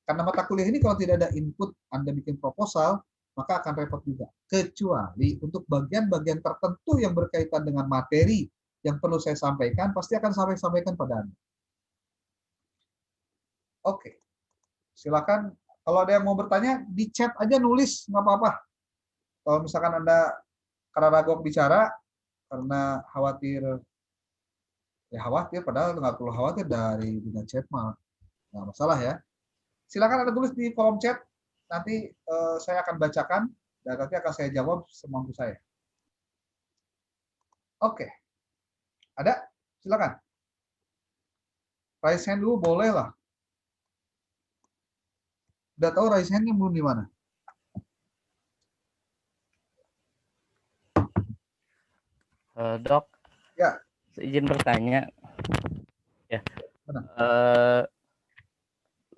Karena mata kuliah ini kalau tidak ada input Anda bikin proposal, maka akan repot juga. Kecuali untuk bagian-bagian tertentu yang berkaitan dengan materi yang perlu saya sampaikan, pasti akan saya sampaikan pada Anda. Oke, silakan. Kalau ada yang mau bertanya, di chat aja nulis, nggak apa-apa. Kalau misalkan Anda karena ragu bicara, karena khawatir, ya khawatir, padahal nggak perlu khawatir dari dunia chat mah, nggak masalah ya. Silakan Anda tulis di kolom chat, nanti saya akan bacakan, dan nanti akan saya jawab semampu saya. Oke, ada? Silakan. Raise hand dulu boleh lah. Udah tahu raise hand-nya belum di mana? Dok, ya, izin bertanya. Ya,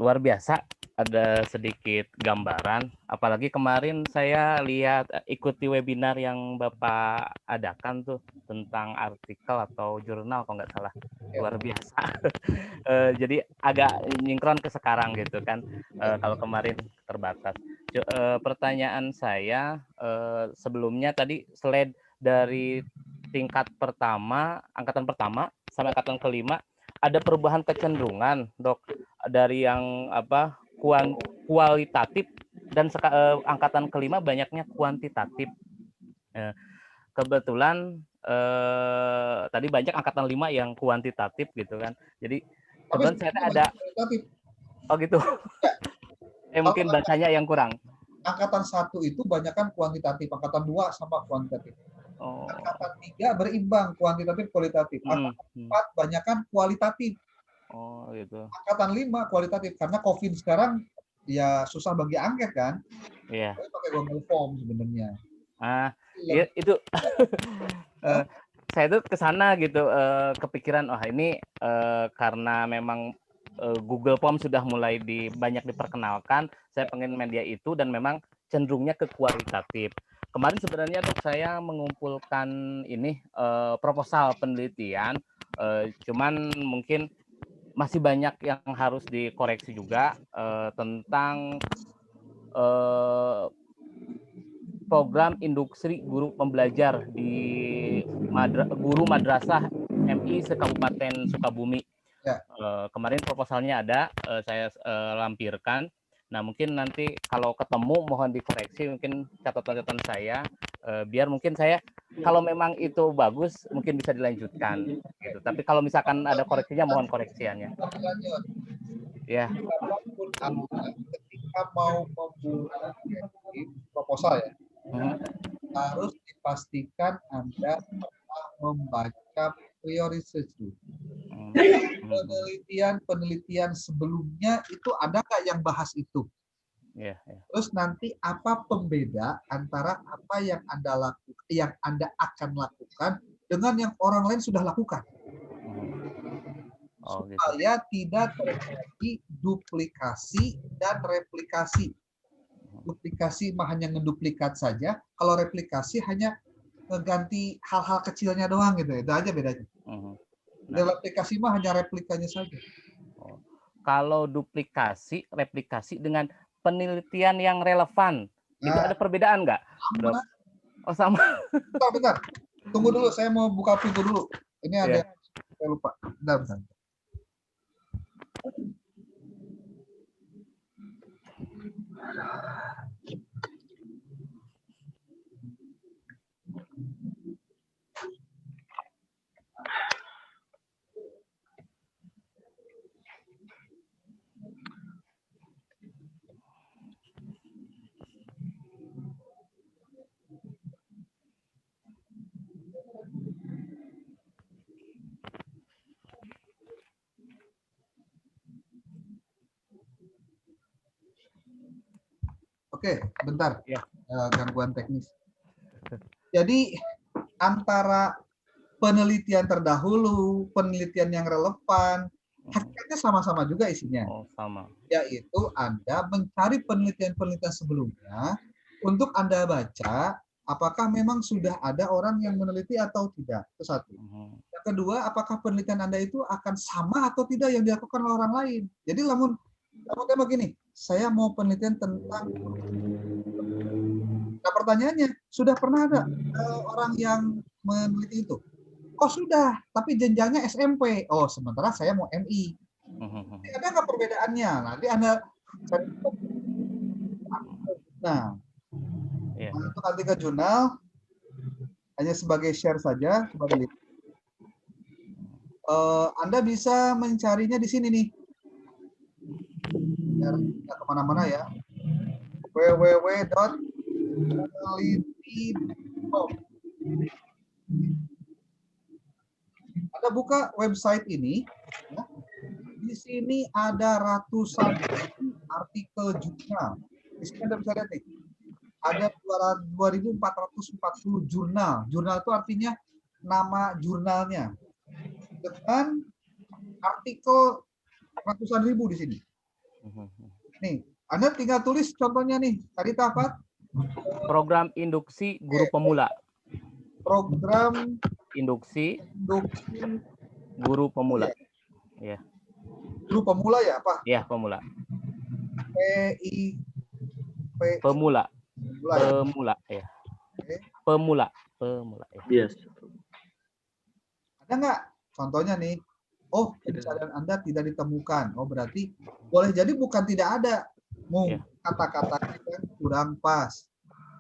luar biasa. Ada sedikit gambaran. Apalagi kemarin saya lihat ikuti webinar yang Bapak adakan tuh tentang artikel atau jurnal kalau nggak salah. Luar biasa. Jadi agak nyinkron ke sekarang gitu kan. Kalau kemarin terbatas. Pertanyaan saya sebelumnya tadi slide dari tingkat pertama, angkatan pertama sampai angkatan kelima ada perubahan kecenderungan, Dok, dari yang apa kualitatif dan angkatan kelima banyaknya kuantitatif. Kebetulan tadi banyak angkatan 5 yang kuantitatif gitu kan. Jadi kebetulan saya ada oh gitu. Mungkin bacanya yang kurang. Angkatan 1 itu banyakkan kuantitatif, angkatan 2 sama kuantitatif. Oh. Angkatan 3 berimbang kuantitatif kualitatif. Angkatan 4 banyakkan kualitatif. Oh gitu. Angkatan 5 kualitatif karena COVID sekarang ya susah bagi angket kan. Iya. Pakai Google Form sebenarnya. Ya, itu saya tuh ke sana gitu kepikiran ini karena memang Google Form sudah mulai banyak diperkenalkan, saya pengen media itu dan memang cenderungnya ke kualitatif. Kemarin sebenarnya Dok saya mengumpulkan ini proposal penelitian, cuman mungkin masih banyak yang harus dikoreksi juga tentang program industri guru pembelajar di guru madrasah MI se-Kabupaten Sukabumi. Ya. Kemarin proposalnya ada, saya lampirkan. Nah mungkin nanti kalau ketemu mohon dikoreksi mungkin catatan-catatan saya, biar mungkin saya kalau memang itu bagus mungkin bisa dilanjutkan. Gitu. Tapi kalau misalkan ada koreksinya mohon koreksiannya. Ya. Ketika mau membuat proposal ya, harus dipastikan Anda pernah membaca prior research dulu. Penelitian sebelumnya itu ada nggak yang bahas itu? Yeah. Terus nanti apa pembeda antara apa yang Anda akan lakukan dengan yang orang lain sudah lakukan? Supaya tidak terjadi duplikasi dan replikasi. Duplikasi hanya ngeduplikat saja, kalau replikasi hanya mengganti hal-hal kecilnya doang gitu. Itu aja bedanya. Replikasi mah hanya replikanya saja. Kalau duplikasi, replikasi dengan penelitian yang relevan, itu ada perbedaan nggak? Oh sama. Bentar. Tunggu dulu, saya mau buka pintu dulu. Ini ada yang saya lupa. Bentar. Oke, bentar. Ya. Gangguan teknis. Jadi antara penelitian terdahulu, penelitian yang relevan, hakikatnya sama-sama juga isinya. Oh, sama. Yaitu Anda mencari penelitian-penelitian sebelumnya untuk Anda baca apakah memang sudah ada orang yang meneliti atau tidak. Itu satu. Yang kedua, apakah penelitian Anda itu akan sama atau tidak yang dilakukan oleh orang lain. Jadi namun begini, saya mau penelitian tentang, nah pertanyaannya, sudah pernah ada orang yang meneliti itu? Oh sudah, tapi jenjangnya SMP. Oh sementara saya mau MI. Ada nggak perbedaannya? Nanti Anda cari. Nah, untuk artikel jurnal hanya sebagai share saja, sebagai link. Anda bisa mencarinya di sini nih. Tidak kemana-mana ya. www.peneliti.com. Anda buka website ini, ya. Di sini ada ratusan artikel jurnal. Di sini Anda bisa lihat nih, ada 2.440 jurnal. Jurnal itu artinya nama jurnalnya. Dengan artikel ratusan ribu di sini. Nih, Anda tinggal tulis contohnya nih. Tadi apa? Program induksi guru pemula. Program induksi guru pemula. Ya. Guru pemula ya, apa? Ya, pemula. Pemula. Pemula ya. Pemula ya. Yes. Ada nggak contohnya nih? Oh, pencarian Anda tidak ditemukan. Oh, berarti boleh jadi bukan tidak ada. Mungkin kata-katanya kan kurang pas.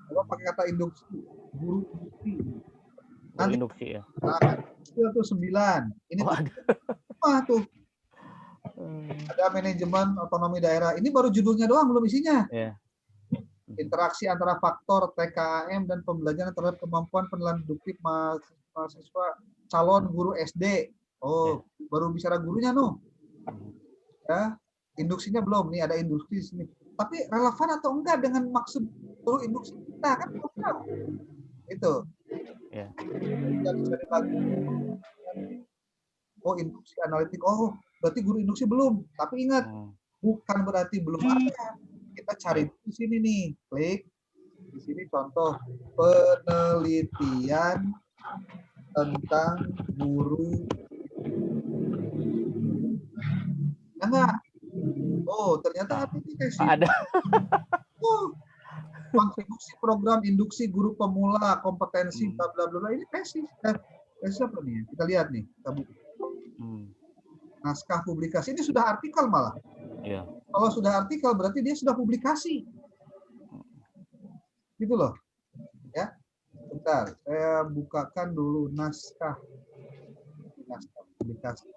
Coba pakai kata induksi. Guru induksi. Nanti induksi ya. Itu 9. Ini tuh ada manajemen otonomi daerah. Ini baru judulnya doang, belum isinya. Yeah. Interaksi antara faktor TKM dan pembelajaran terhadap kemampuan penilaian deduktif mahasiswa calon guru SD. Oh, baru bicara gurunya no. Ya, induksinya belum. Nih ada induksi di sini. Tapi relevan atau enggak dengan maksud guru induksi kita kan belum tahu. Itu. Ya. Cari lagi. Oh, induksi analitik. Oh, berarti guru induksi belum. Tapi ingat, bukan berarti belum ada. Kita cari di sini nih. Klik. Di sini contoh penelitian tentang guru. Enggak. Oh, ternyata ada nih tesis. Ada. Oh, kontribusi program induksi guru pemula, kompetensi bla bla bla. Ini tesis. Tesis apa nih? Kita lihat nih. Kita buka. Naskah publikasi ini sudah artikel malah. Iya. Kalau sudah artikel berarti dia sudah publikasi. Gitu loh. Ya. Bentar, saya bukakan dulu naskah publikasi.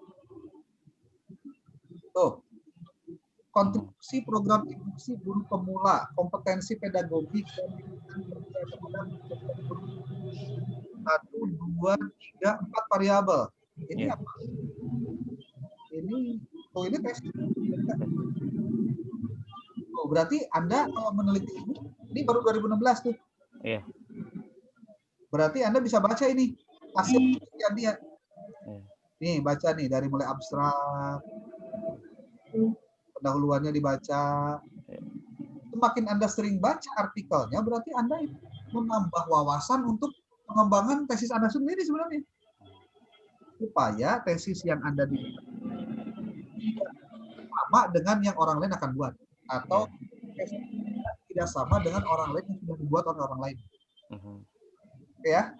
Tuh. Kontribusi program induksi guru pemula, kompetensi pedagogik dan 1, 2, 3, 4 variabel. Ini apa? Ini tes. Oh, berarti Anda kalau meneliti ini baru 2016 tuh. Iya. Berarti Anda bisa baca ini hasil penelitian dia. Nih, baca nih dari mulai abstrak, pendahuluannya dibaca. Semakin Anda sering baca artikelnya, berarti Anda menambah wawasan untuk pengembangan tesis Anda sendiri sebenarnya. Supaya tesis yang Anda sama dengan yang orang lain akan buat. Atau tidak sama dengan orang lain yang sudah dibuat oleh orang lain. Oke ya?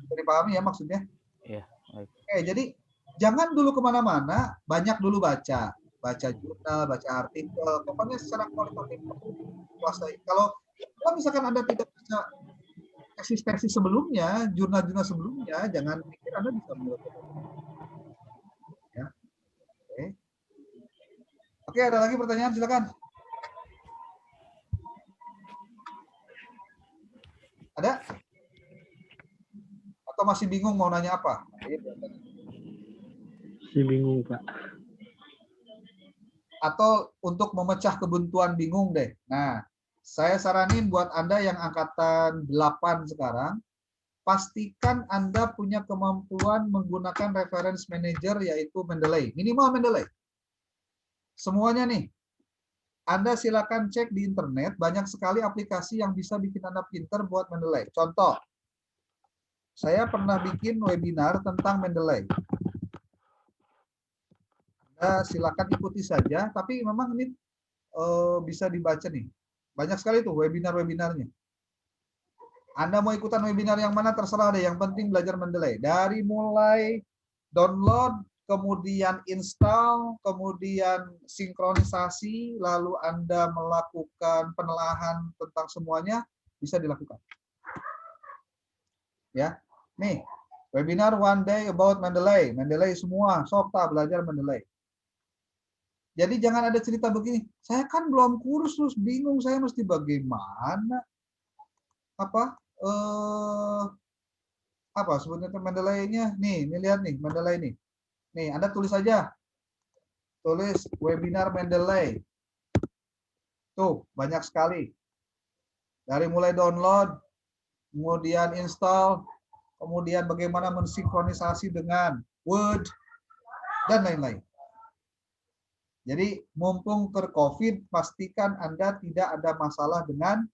Bisa dipahami ya maksudnya? Iya. Oke, jadi jangan dulu kemana-mana, banyak dulu baca. Baca jurnal, baca artikel, pokoknya secara kualitatif kuasai. Kalau misalkan Anda tidak bisa tesis-tesis sebelumnya, jurnal-jurnal sebelumnya, jangan pikir Anda bisa melakukan. Ya. Oke, ada lagi pertanyaan, silakan. Ada? Atau masih bingung mau nanya apa? Masih bingung, Pak. Atau untuk memecah kebuntuan bingung deh. Nah, Saya saranin buat Anda yang angkatan 8 sekarang, pastikan Anda punya kemampuan menggunakan reference manager yaitu Mendeley. Minimal Mendeley. Semuanya nih. Anda silakan cek di internet, banyak sekali aplikasi yang bisa bikin Anda pinter buat Mendeley. Contoh, saya pernah bikin webinar tentang Mendeley. Anda silakan ikuti saja, tapi memang ini bisa dibaca nih. Banyak sekali tuh webinar-webinarnya. Anda mau ikutan webinar yang mana terserah deh, yang penting belajar Mendeley. Dari mulai download, kemudian install, kemudian sinkronisasi, lalu Anda melakukan penelaahan tentang semuanya, bisa dilakukan. Ya, nih, webinar one day about Mendeley. Mendeley semua, Sopta belajar Mendeley. Jadi jangan ada cerita begini, saya kan belum kursus, bingung saya mesti bagaimana. Apa sebenarnya Mendeley-nya? Nih lihat nih Mendeley nih. Nih, Anda tulis aja. Tulis webinar Mendeley. Tuh, banyak sekali. Dari mulai download, kemudian install, kemudian bagaimana mensinkronisasi dengan Word, dan lain-lain. Jadi, mumpung ter-COVID, pastikan Anda tidak ada masalah dengan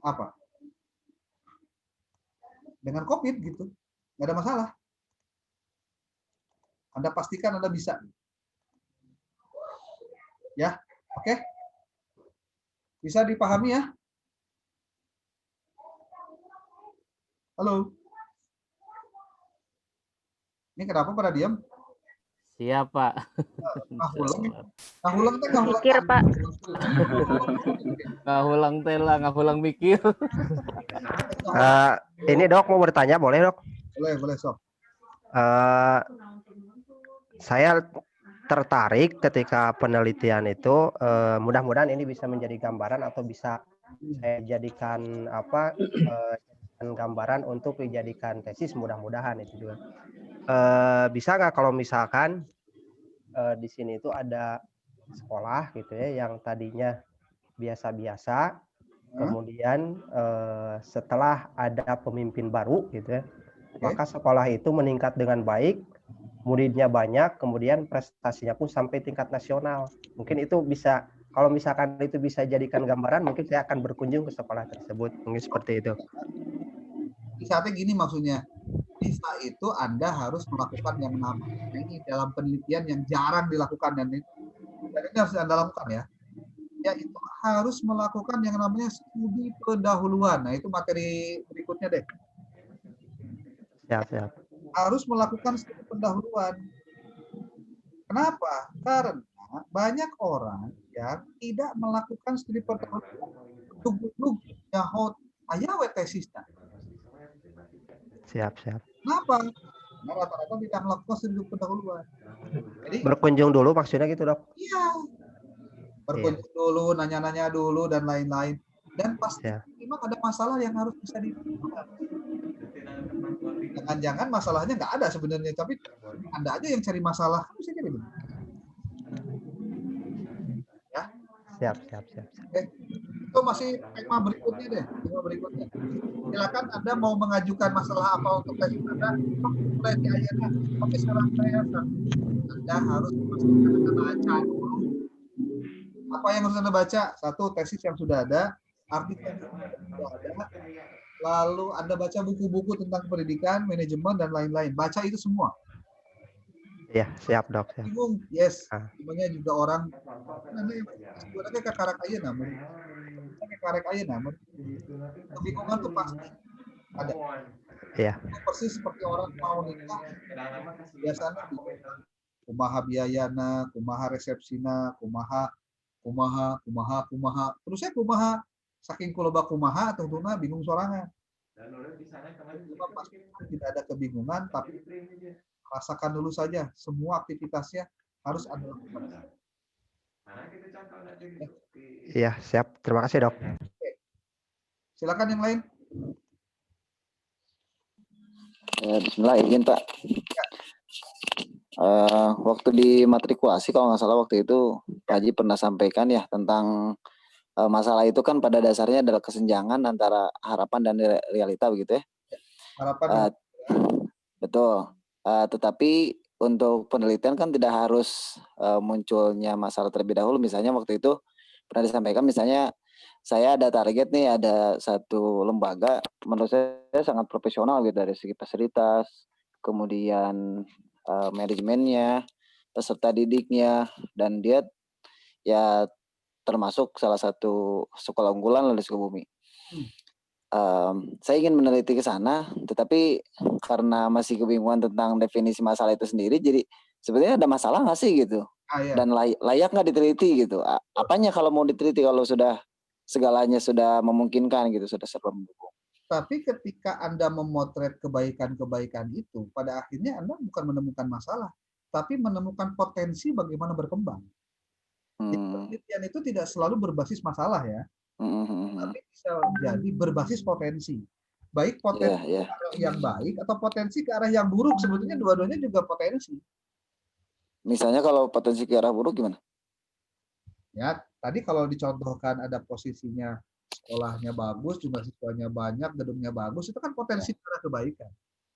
apa? Dengan COVID gitu. Nggak ada masalah. Anda pastikan Anda bisa. Ya, oke? Bisa dipahami ya? Halo? Ini kenapa pada diam? Siap, Pak. Ngahulang teh ngahulang. Mikir, Pak. Ngahulang tela, ngahulang mikir. Ini Dok mau bertanya, boleh Dok? Boleh Sob. Saya tertarik ketika penelitian itu, mudah-mudahan ini bisa menjadi gambaran atau bisa saya jadikan gambaran untuk dijadikan tesis, mudah-mudahan itu juga. Bisa nggak kalau misalkan di sini itu ada sekolah gitu ya yang tadinya biasa-biasa, kemudian setelah ada pemimpin baru gitu ya, maka sekolah itu meningkat dengan baik, muridnya banyak, kemudian prestasinya pun sampai tingkat nasional. Mungkin itu bisa, kalau misalkan itu bisa jadikan gambaran, mungkin saya akan berkunjung ke sekolah tersebut, mungkin seperti itu. Saatnya gini maksudnya, bisa itu Anda harus melakukan yang namanya ini dalam penelitian yang jarang dilakukan, dan ini harus Anda lakukan ya. Yaitu harus melakukan yang namanya studi pendahuluan. Nah, itu materi berikutnya deh. Siap. Harus melakukan studi pendahuluan. Kenapa? Karena banyak orang yang tidak melakukan studi pendahuluan. Dug nyahot aya we tesisna. Siap. Kenapa? Karena rata-rata tidak melakukan studi pendahuluan. Jadi berkunjung dulu maksudnya gitu Dok? Iya. Berkunjung dulu, nanya-nanya dulu dan lain-lain. Dan pasti memang ada masalah yang harus bisa dipahami. Jangan-jangan masalahnya nggak ada sebenarnya, tapi Anda aja yang cari masalah, kan bisa jadi begitu. Ya. Siap. Oke. Itu masih tema berikutnya deh, Silakan Anda mau mengajukan masalah apa untuk tes Anda, mulai di ayatnya. Oke, sekarang Anda harus memastikan Anda baca dulu. Apa yang harus Anda baca? Satu, tesis yang sudah ada, artikel yang sudah ada, lalu Anda baca buku-buku tentang pendidikan, manajemen, dan lain-lain. Baca itu semua. Iya, siap Dok. Bingung? Yes. Sebenarnya juga orang, sebenarnya kekarek aja namun. Kekarek aja namun. Kebingungan tuh pasti ada. Iya. Persis seperti orang mau nikah, biasanya kumaha biayana, kumaha resepsina, kumaha. Terusnya kumaha, saking kuloba kumaha, tentunya bingung sorangan. Pasti tidak ada kebingungan, tapi rasakan dulu saja. Semua aktivitasnya harus Anda lakukan. Iya, siap. Terima kasih Dok. Oke. Silakan yang lain. Bismillah, izin Pak. Waktu di matrikulasi kalau nggak salah waktu itu Pak Haji pernah sampaikan ya tentang masalah itu kan pada dasarnya adalah kesenjangan antara harapan dan realita begitu ya. Harapan Uh, betul. Tetapi untuk penelitian kan tidak harus munculnya masalah terlebih dahulu. Misalnya waktu itu pernah disampaikan, misalnya saya ada target nih, ada satu lembaga menurut saya sangat profesional gitu dari segi fasilitas, kemudian manajemennya, peserta didiknya, dan dia ya termasuk salah satu sekolah unggulan di Sukabumi. Saya ingin meneliti ke sana, tetapi karena masih kebingungan tentang definisi masalah itu sendiri, jadi sebenarnya ada masalah nggak sih gitu? ya. Dan layak nggak diteliti gitu? Apanya kalau mau diteliti kalau sudah segalanya sudah memungkinkan gitu, sudah serba mendukung? Tapi ketika Anda memotret kebaikan-kebaikan itu, pada akhirnya Anda bukan menemukan masalah, tapi menemukan potensi bagaimana berkembang. Jadi penelitian itu tidak selalu berbasis masalah ya, tapi bisa jadi berbasis potensi. Baik potensi ke arah yang baik atau potensi ke arah yang buruk. Sebetulnya dua-duanya juga potensi. Misalnya kalau potensi ke arah buruk gimana? Ya, tadi kalau dicontohkan ada posisinya sekolahnya bagus, jumlah siswanya banyak, gedungnya bagus, itu kan potensi ke arah kebaikan.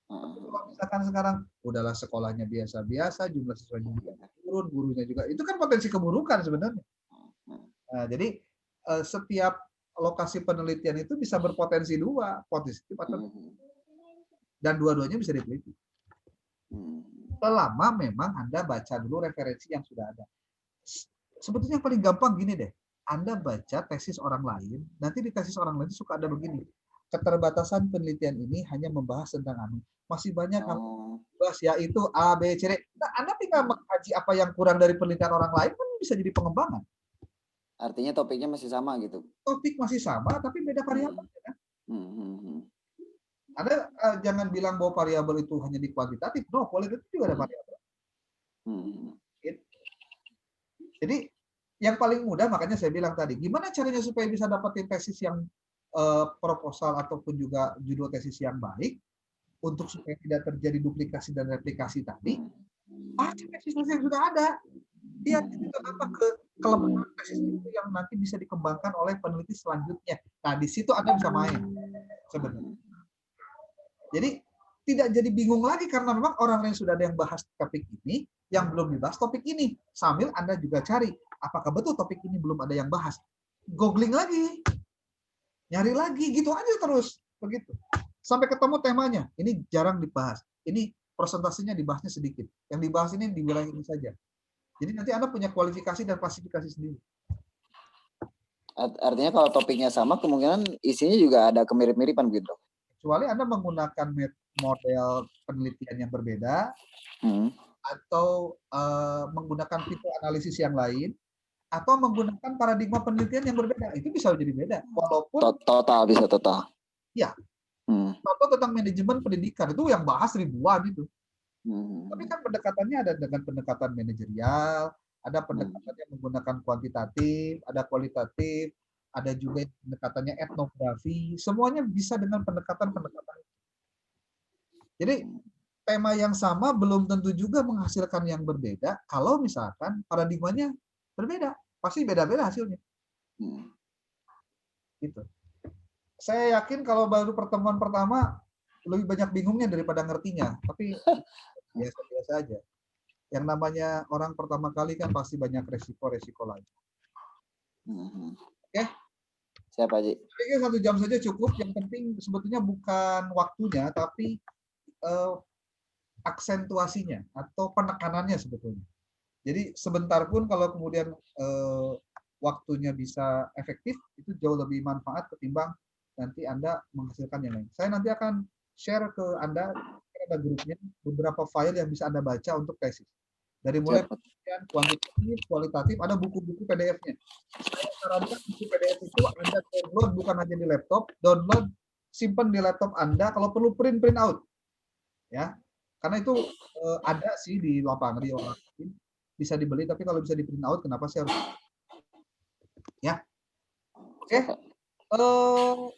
Kalau misalkan sekarang udahlah sekolahnya biasa-biasa, jumlah siswanya juga turun, gurunya juga, itu kan potensi keburukan sebenarnya. Nah, jadi setiap lokasi penelitian itu bisa berpotensi dua, positif atau dan dua-duanya bisa diteliti. Selama memang Anda baca dulu referensi yang sudah ada. Sebetulnya yang paling gampang gini deh, Anda baca tesis orang lain, nanti di tesis orang lain suka ada begini, keterbatasan penelitian ini hanya membahas tentang anu, masih banyak hal bahas yaitu A, B, C, D. Nah, Anda tinggal mengkaji apa yang kurang dari penelitian orang lain kan bisa jadi pengembangan. Artinya topiknya masih sama gitu. Topik masih sama tapi beda variabel kan. Anda jangan bilang bahwa variabel itu hanya di kuantitatif, no, kualitatif juga ada variabel. Jadi yang paling mudah, makanya saya bilang tadi, gimana caranya supaya bisa dapetin tesis yang proposal ataupun juga judul tesis yang baik, untuk supaya tidak terjadi duplikasi dan replikasi tadi, tesis yang sudah ada. Lihat itu apa kelemahan tesis itu yang nanti bisa dikembangkan oleh peneliti selanjutnya. Nah, di situ Anda bisa main sebenarnya. Jadi tidak jadi bingung lagi karena memang orang yang sudah ada yang bahas topik ini, yang belum dibahas topik ini. Sambil Anda juga cari, apakah betul topik ini belum ada yang bahas. Googling lagi, nyari lagi, gitu aja terus. Begitu. Sampai ketemu temanya. Ini jarang dibahas. Ini presentasinya dibahasnya sedikit. Yang dibahas ini di wilayah ini saja. Jadi nanti Anda punya kualifikasi dan klasifikasi sendiri. Artinya kalau topiknya sama, kemungkinan isinya juga ada kemirip-miripan gitu. Kecuali Anda menggunakan model penelitian yang berbeda, atau menggunakan tipe analisis yang lain, atau menggunakan paradigma penelitian yang berbeda. Itu bisa jadi beda. Walaupun bisa total. Ya. Contoh tentang manajemen pendidikan itu yang bahas ribuan itu. Tapi kan pendekatannya ada dengan pendekatan manajerial, ada pendekatan yang menggunakan kuantitatif, ada kualitatif, ada juga pendekatannya etnografi, semuanya bisa dengan pendekatan-pendekatan. Jadi tema yang sama belum tentu juga menghasilkan yang berbeda kalau misalkan paradigmanya berbeda, pasti beda-beda hasilnya. Gitu. Saya yakin kalau baru pertemuan pertama lebih banyak bingungnya daripada ngertinya, tapi biasa-biasa aja. Yang namanya orang pertama kali kan pasti banyak resiko-resiko lain. Oke? Siap, Pak Haji. Saya 1 jam saja cukup. Yang penting sebetulnya bukan waktunya, tapi aksentuasinya atau penekanannya sebetulnya. Jadi sebentar pun kalau kemudian waktunya bisa efektif, itu jauh lebih manfaat ketimbang nanti Anda menghasilkan yang lain. Saya nanti akan share ke Anda, ada grupnya, beberapa file yang bisa Anda baca untuk tesis. Dari mulai penelitian kuantitatif, kualitatif, ada buku-buku PDF-nya. Saya sarankan buku PDF itu Anda download bukan hanya di laptop, download, simpan di laptop Anda, kalau perlu print out. Ya. Karena itu ada sih di lapangan, di orang lain. Bisa dibeli, tapi kalau bisa di print out, kenapa sih harus? Ya. Oke.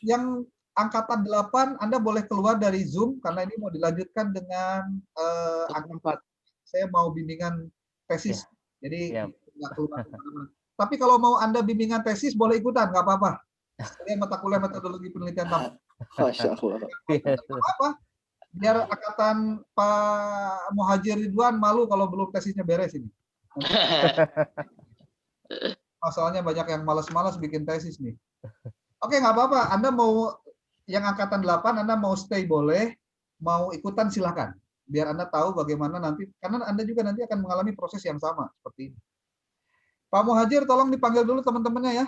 Yang angkatan 8, Anda boleh keluar dari Zoom karena ini mau dilanjutkan dengan angkatan 4. Saya mau bimbingan tesis. Jadi nggak keluar kemana-mana. Tapi kalau mau Anda bimbingan tesis boleh ikutan, nggak apa-apa. Sekalian mata kuliah metodologi penelitian tambang. Masya Allah. Nggak apa-apa. Biar angkatan Pak Muhajir Ridwan malu kalau belum tesisnya beres ini. Masalahnya banyak yang malas-malas bikin tesis nih. Oke, nggak apa-apa. Anda mau yang angkatan 8, Anda mau stay boleh, mau ikutan silahkan. Biar Anda tahu bagaimana nanti, karena Anda juga nanti akan mengalami proses yang sama seperti ini. Pak Muhajir, tolong dipanggil dulu teman-temannya ya.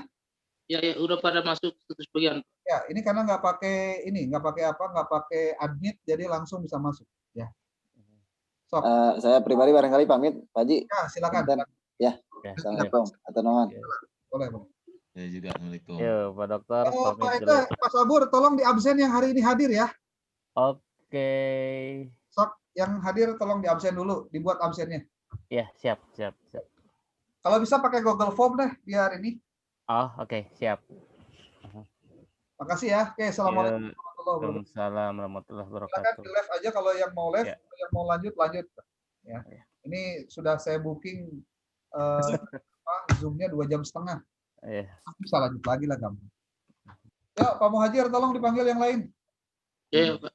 Ya, udah pada masuk status bagian. Ya, ini karena nggak pakai ini, nggak pakai admit, jadi langsung bisa masuk. Ya. Sok. Saya pribadi barangkali pamit, Pak Haji. Ya, silakan. Punten. Ya, Assalamualaikum. Atau nuhun. Boleh. Ya juga, Assalamualaikum. Yo, Pak Dokter, Pak pamit Eka, dulu. Pak Sabur, tolong di absen yang hari ini hadir ya. Oke. Sok, yang hadir tolong di absen dulu, dibuat absennya. Ya, siap. Kalau bisa pakai Google Form deh, biar ini. Oh, oke, siap. Makasih ya. Oke, assalamualaikum Ya, warahmatullahi wabarakatuh. Waalaikumsalam warahmatullahi Silakan wabarakatuh. di live aja kalau yang mau live, Ya. yang mau lanjut. Ya. Ini sudah saya booking Zoom-nya 2,5 jam. Ya. Bisa lanjut lagi lah kamu. Ya, Pak Muhajir, tolong dipanggil yang lain. Ya, Pak.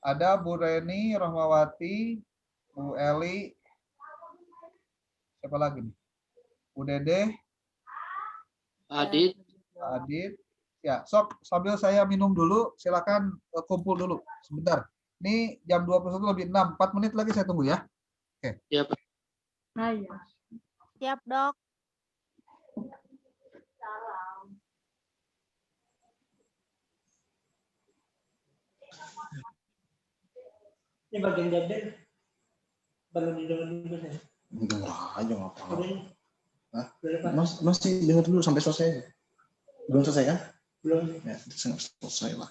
Ada Bu Reni, Rohmawati, Bu Eli, siapa lagi nih? Bu Dede, Adit. Adit. Ya, sok sambil saya minum dulu, silakan kumpul dulu sebentar. Ini jam 21:06, 4 menit lagi saya tunggu ya. Ya, Pak. Siap, Dok. Ini bagian jadel. Baru didengar dulu saya. Denger aja nggak apa-apa. Udah. Hah? Udah, Pak. Masih dengar dulu sampai selesai. Belum selesai kan? Belum. Ya, selesai lah.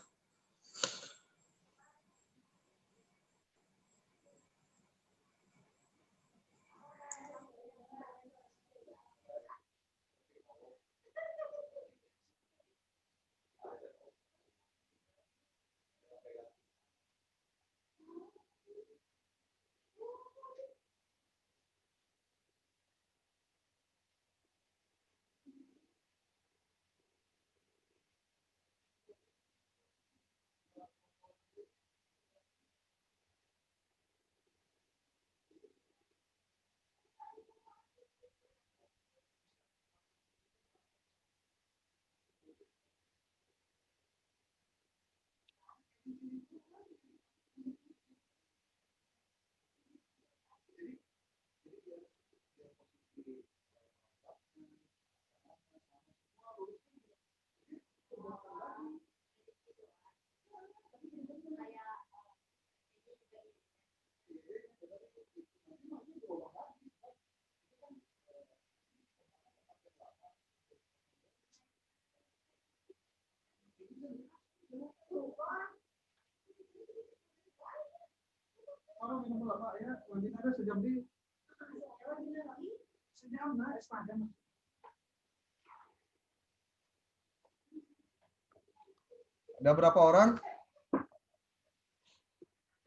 Ada berapa orang?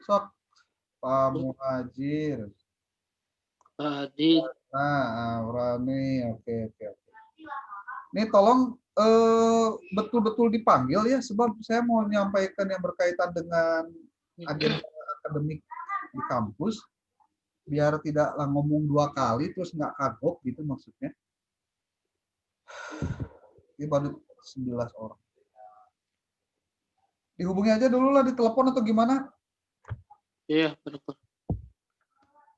Sok, Pak Muhajir. Adit. Nah, Aurani, oke. Ini tolong betul-betul dipanggil ya, sebab saya mau menyampaikan yang berkaitan dengan agenda akademik di kampus, biar tidak ngomong 2 kali terus nggak kagok gitu maksudnya. Ini baru 11 orang. Dihubungi aja dulu lah di telepon atau gimana? Iya, Pak Dokter.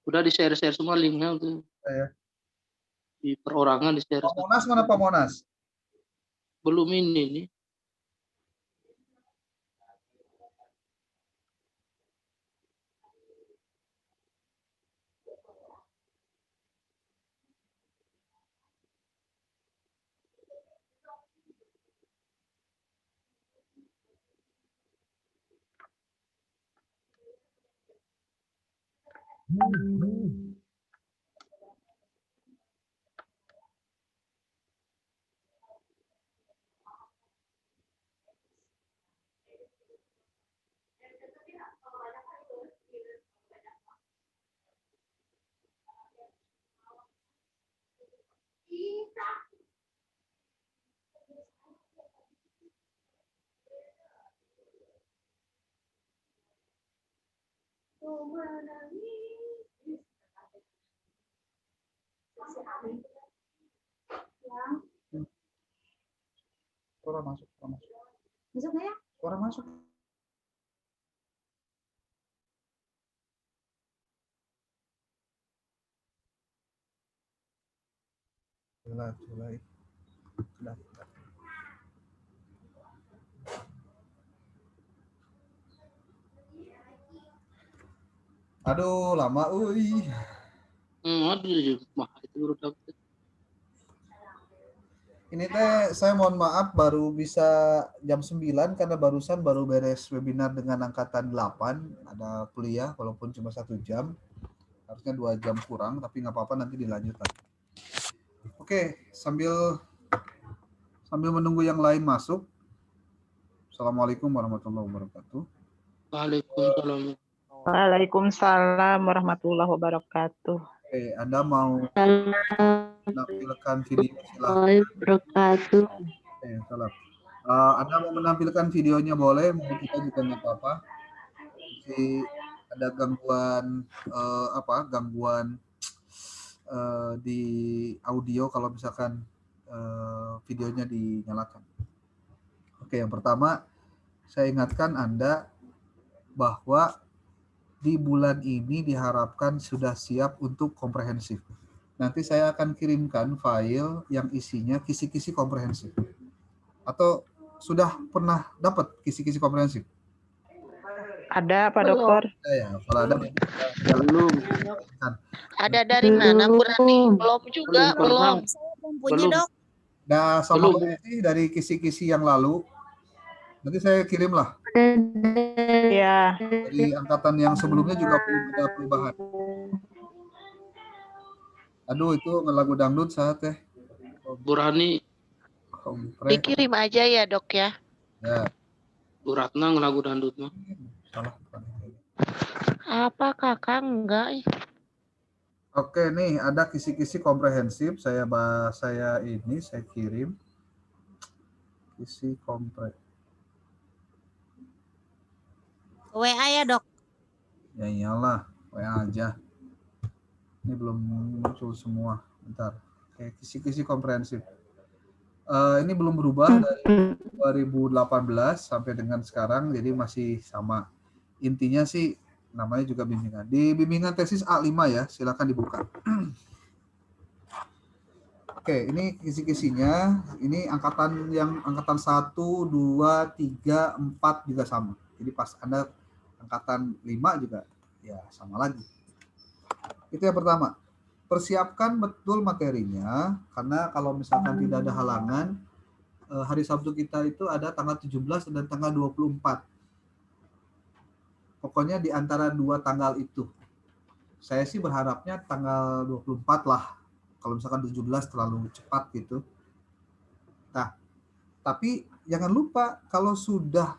Udah di-share semua linknya tuh. Ya. Di perorangan di-share. Pak Monas mana Pak Monas? Belum ini nih. Suara masuk, suara masuk. Masuk nggak ya? Suara masuk. Julai. Sudah. Aduh, lama, uy. Aduh, mah itu baru dapet. Ini teh saya mohon maaf baru bisa jam 9 karena barusan baru beres webinar dengan angkatan 8. Ada kuliah walaupun cuma 1 jam. Harusnya 2 jam kurang, tapi nggak apa-apa nanti dilanjut lagi. Oke, sambil menunggu yang lain masuk. Assalamualaikum warahmatullahi wabarakatuh. Waalaikumsalam. Waalaikumsalam warahmatullahi wabarakatuh. Oke, Anda mau menampilkan video, silahkan. Salam. Anda mau menampilkan videonya boleh, kita juga nggak apa-apa. Jadi ada gangguan di audio kalau misalkan videonya dinyalakan. Oke, yang pertama saya ingatkan Anda bahwa di bulan ini diharapkan sudah siap untuk komprehensif. Nanti saya akan kirimkan file yang isinya kisi-kisi komprehensif. Atau sudah pernah dapat kisi-kisi komprehensif? Ada Pak Dokter? Ya, kalau ada Belum. Ada dari mana Bu Rani? Belum juga, belum. Belum punya, Dok. Nah, sama sih dari kisi-kisi yang lalu. Nanti saya kirim lah. Iya. Dari angkatan yang sebelumnya juga belum ada perubahan. Aduh, itu ngelagu dangdut saat teh. Bu Rani. Dikirim aja ya Dok ya. Ya. Bu Ratna ngelagu dangdut mah. Salah. Apa Kakak enggak? Oke, nih ada kisi-kisi komprehensif. Saya kirim kisi komprehensif. WA ya, Dok. Ya iyalah, WA aja. Ini belum muncul semua. Bentar. Oke, kisi-kisi komprehensif. Ini belum berubah dari 2018 sampai dengan sekarang, jadi masih sama. Intinya sih namanya juga bimbingan. Di bimbingan tesis A5 ya, silakan dibuka. Oke, ini kisi-kisinya. Ini angkatan 1, 2, 3, 4 juga sama. Jadi pas Anda angkatan 5 juga ya sama lagi. Itu yang pertama. Persiapkan betul materinya, karena kalau misalkan tidak ada halangan, hari Sabtu kita itu ada tanggal 17 dan tanggal 24. Pokoknya di antara 2 tanggal itu. Saya sih berharapnya tanggal 24 lah. Kalau misalkan 17 terlalu cepat gitu. Nah, tapi jangan lupa kalau sudah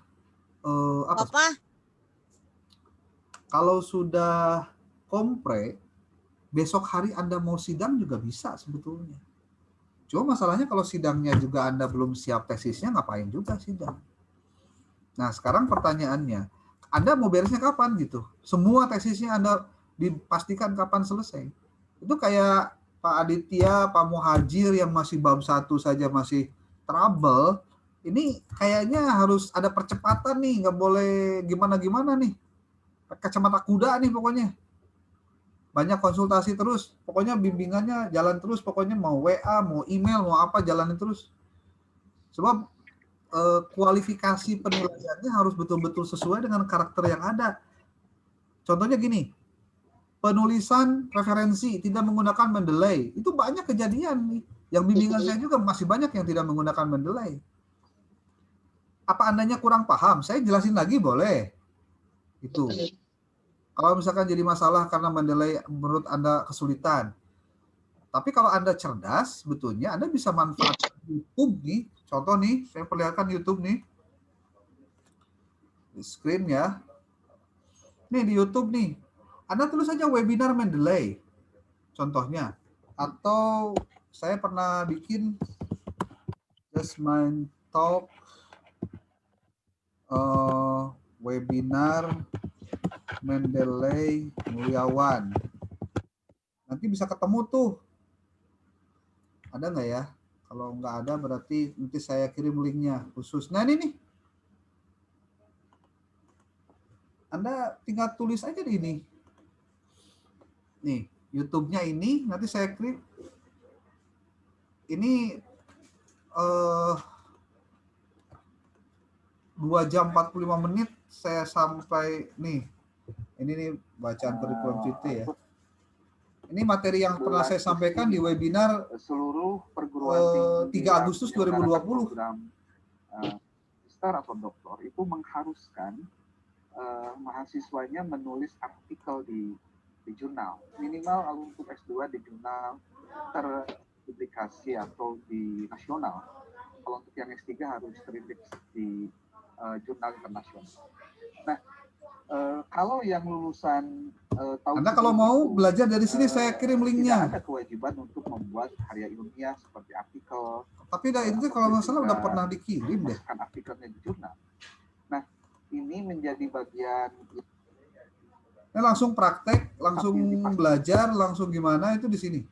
kalau sudah kompre, besok hari Anda mau sidang juga bisa sebetulnya. Cuma masalahnya kalau sidangnya juga Anda belum siap tesisnya, ngapain juga sidang. Nah, sekarang pertanyaannya, Anda mau beresnya kapan gitu? Semua tesisnya Anda dipastikan kapan selesai. Itu kayak Pak Aditya, Pak Muhajir yang masih bab 1 saja masih trouble, ini kayaknya harus ada percepatan nih, nggak boleh gimana-gimana nih. Kacamata kuda nih pokoknya. Banyak konsultasi terus, pokoknya bimbingannya jalan terus, pokoknya mau WA, mau email, mau apa jalanin terus. Sebab kualifikasi penilaiannya harus betul-betul sesuai dengan karakter yang ada. Contohnya gini, penulisan referensi tidak menggunakan Mendeley, itu banyak kejadian nih. Yang bimbingan saya juga masih banyak yang tidak menggunakan Mendeley. Apa Andanya kurang paham? Saya jelasin lagi boleh. Itu. Kalau misalkan jadi masalah karena Mendeley menurut Anda kesulitan. Tapi kalau Anda cerdas, sebetulnya Anda bisa manfaatkan YouTube nih. Contoh nih, saya perlihatkan YouTube nih. Di screen ya. Nih di YouTube nih. Anda tulis saja webinar Mendeley. Contohnya. Atau saya pernah bikin Just Mind Talk webinar Mendeley Mulyawan. Nanti bisa ketemu tuh. Ada nggak ya? Kalau nggak ada berarti nanti saya kirim linknya khusus. Nah ini nih. Anda tinggal tulis aja di ini. Nih, YouTube-nya ini nanti saya kirim. Ini 2 jam 45 menit saya sampai nih. Ini nih bacaan kurikulum vitae ya. Ini materi yang pernah saya sampaikan di webinar seluruh perguruan tinggi 3 Agustus 2020. Magister atau doktor itu mengharuskan mahasiswanya menulis artikel di jurnal. Minimal untuk S2 di jurnal terpublikasi atau di nasional. Kalau untuk yang S3 harus terbit di jurnal internasional. Nah, kalau yang lulusan tahun Anda kalau mau belajar dari sini saya kirim linknya. Tidak ada kewajiban untuk membuat karya ilmiah seperti artikel. Tapi itu kalau nggak salah udah pernah dikirim deh. Artikelnya di jurnal. Nah, ini menjadi bagian. Ini langsung praktek, langsung belajar, langsung gimana itu di sini.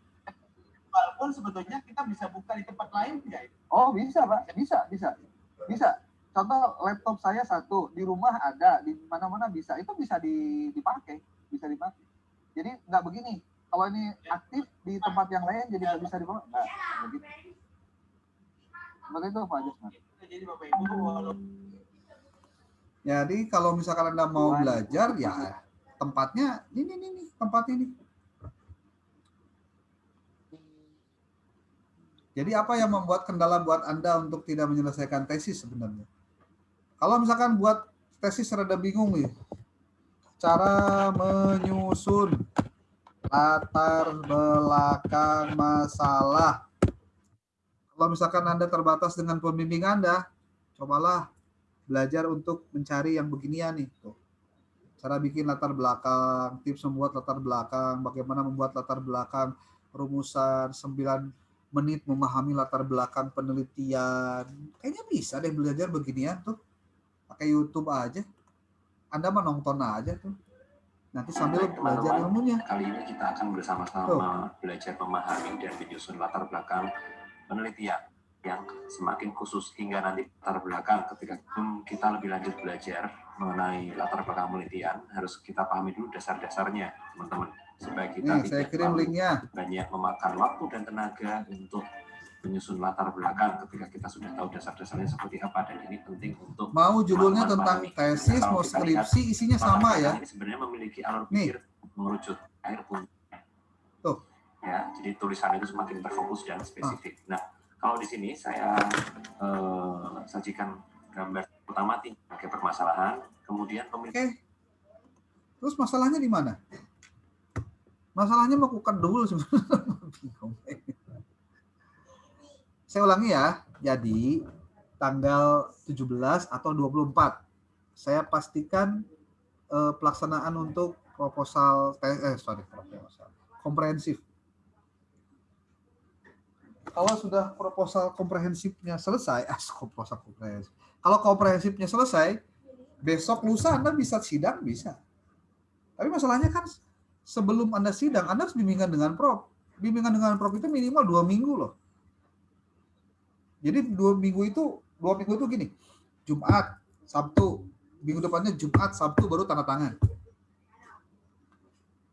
Walaupun sebetulnya kita bisa buka di tempat lain nggak? Oh bisa Pak, bisa. Contoh laptop saya satu, di rumah ada, di mana-mana bisa. Itu bisa dipakai. Jadi nggak begini. Kalau ini aktif di tempat yang lain jadi nggak bisa dibawa. Nggak begitu. Seperti itu Pak Jasman. Jadi Bapak Ibu Jadi kalau misalkan Anda mau belajar ya tempatnya ini tempatnya ini. Jadi apa yang membuat kendala buat Anda untuk tidak menyelesaikan tesis sebenarnya? Kalau misalkan buat tesis rada bingung nih, cara menyusun latar belakang masalah. Kalau misalkan Anda terbatas dengan pembimbing Anda, cobalah belajar untuk mencari yang beginian nih. Tuh. Cara bikin latar belakang, tips membuat latar belakang, bagaimana membuat latar belakang, rumusan 9 menit memahami latar belakang penelitian. Kayaknya bisa deh belajar beginian tuh. Pakai YouTube aja. Anda mah nonton aja tuh. Nanti sambil belajar ilmunya. Kali ini kita akan bersama-sama belajar memahami dan menyusun latar belakang penelitian yang semakin khusus hingga nanti latar belakang ketika kita lebih lanjut belajar mengenai latar belakang penelitian harus kita pahami dulu dasar-dasarnya teman-teman supaya kita saya kirim linknya. Banyak memakan waktu dan tenaga untuk menyusun latar belakang ketika kita sudah tahu dasar-dasarnya seperti apa dan ini penting untuk mau judulnya tentang tesis mau skripsi isinya sama ya. Ini sebenarnya memiliki alur pikir mengerucut akhir pun. Tuh. Ya, jadi tulisan itu semakin terfokus dan spesifik. Nah, kalau di sini saya sajikan gambar pertama tingkat permasalahan, kemudian pemilihan. Terus masalahnya di mana? Masalahnya mau kukat dulu sebenarnya. Saya ulangi ya. Jadi tanggal 17 atau 24 saya pastikan pelaksanaan untuk proposal komprehensif. Kalau sudah proposal komprehensifnya selesai, proposal komprehensif. Kalau komprehensifnya selesai, besok lusa Anda bisa sidang bisa. Tapi masalahnya kan sebelum Anda sidang, Anda harus bimbingan dengan prof. Bimbingan dengan prof itu minimal 2 minggu loh. Jadi 2 minggu itu gini. Jumat, Sabtu, minggu depannya Jumat, Sabtu baru tanda tangan.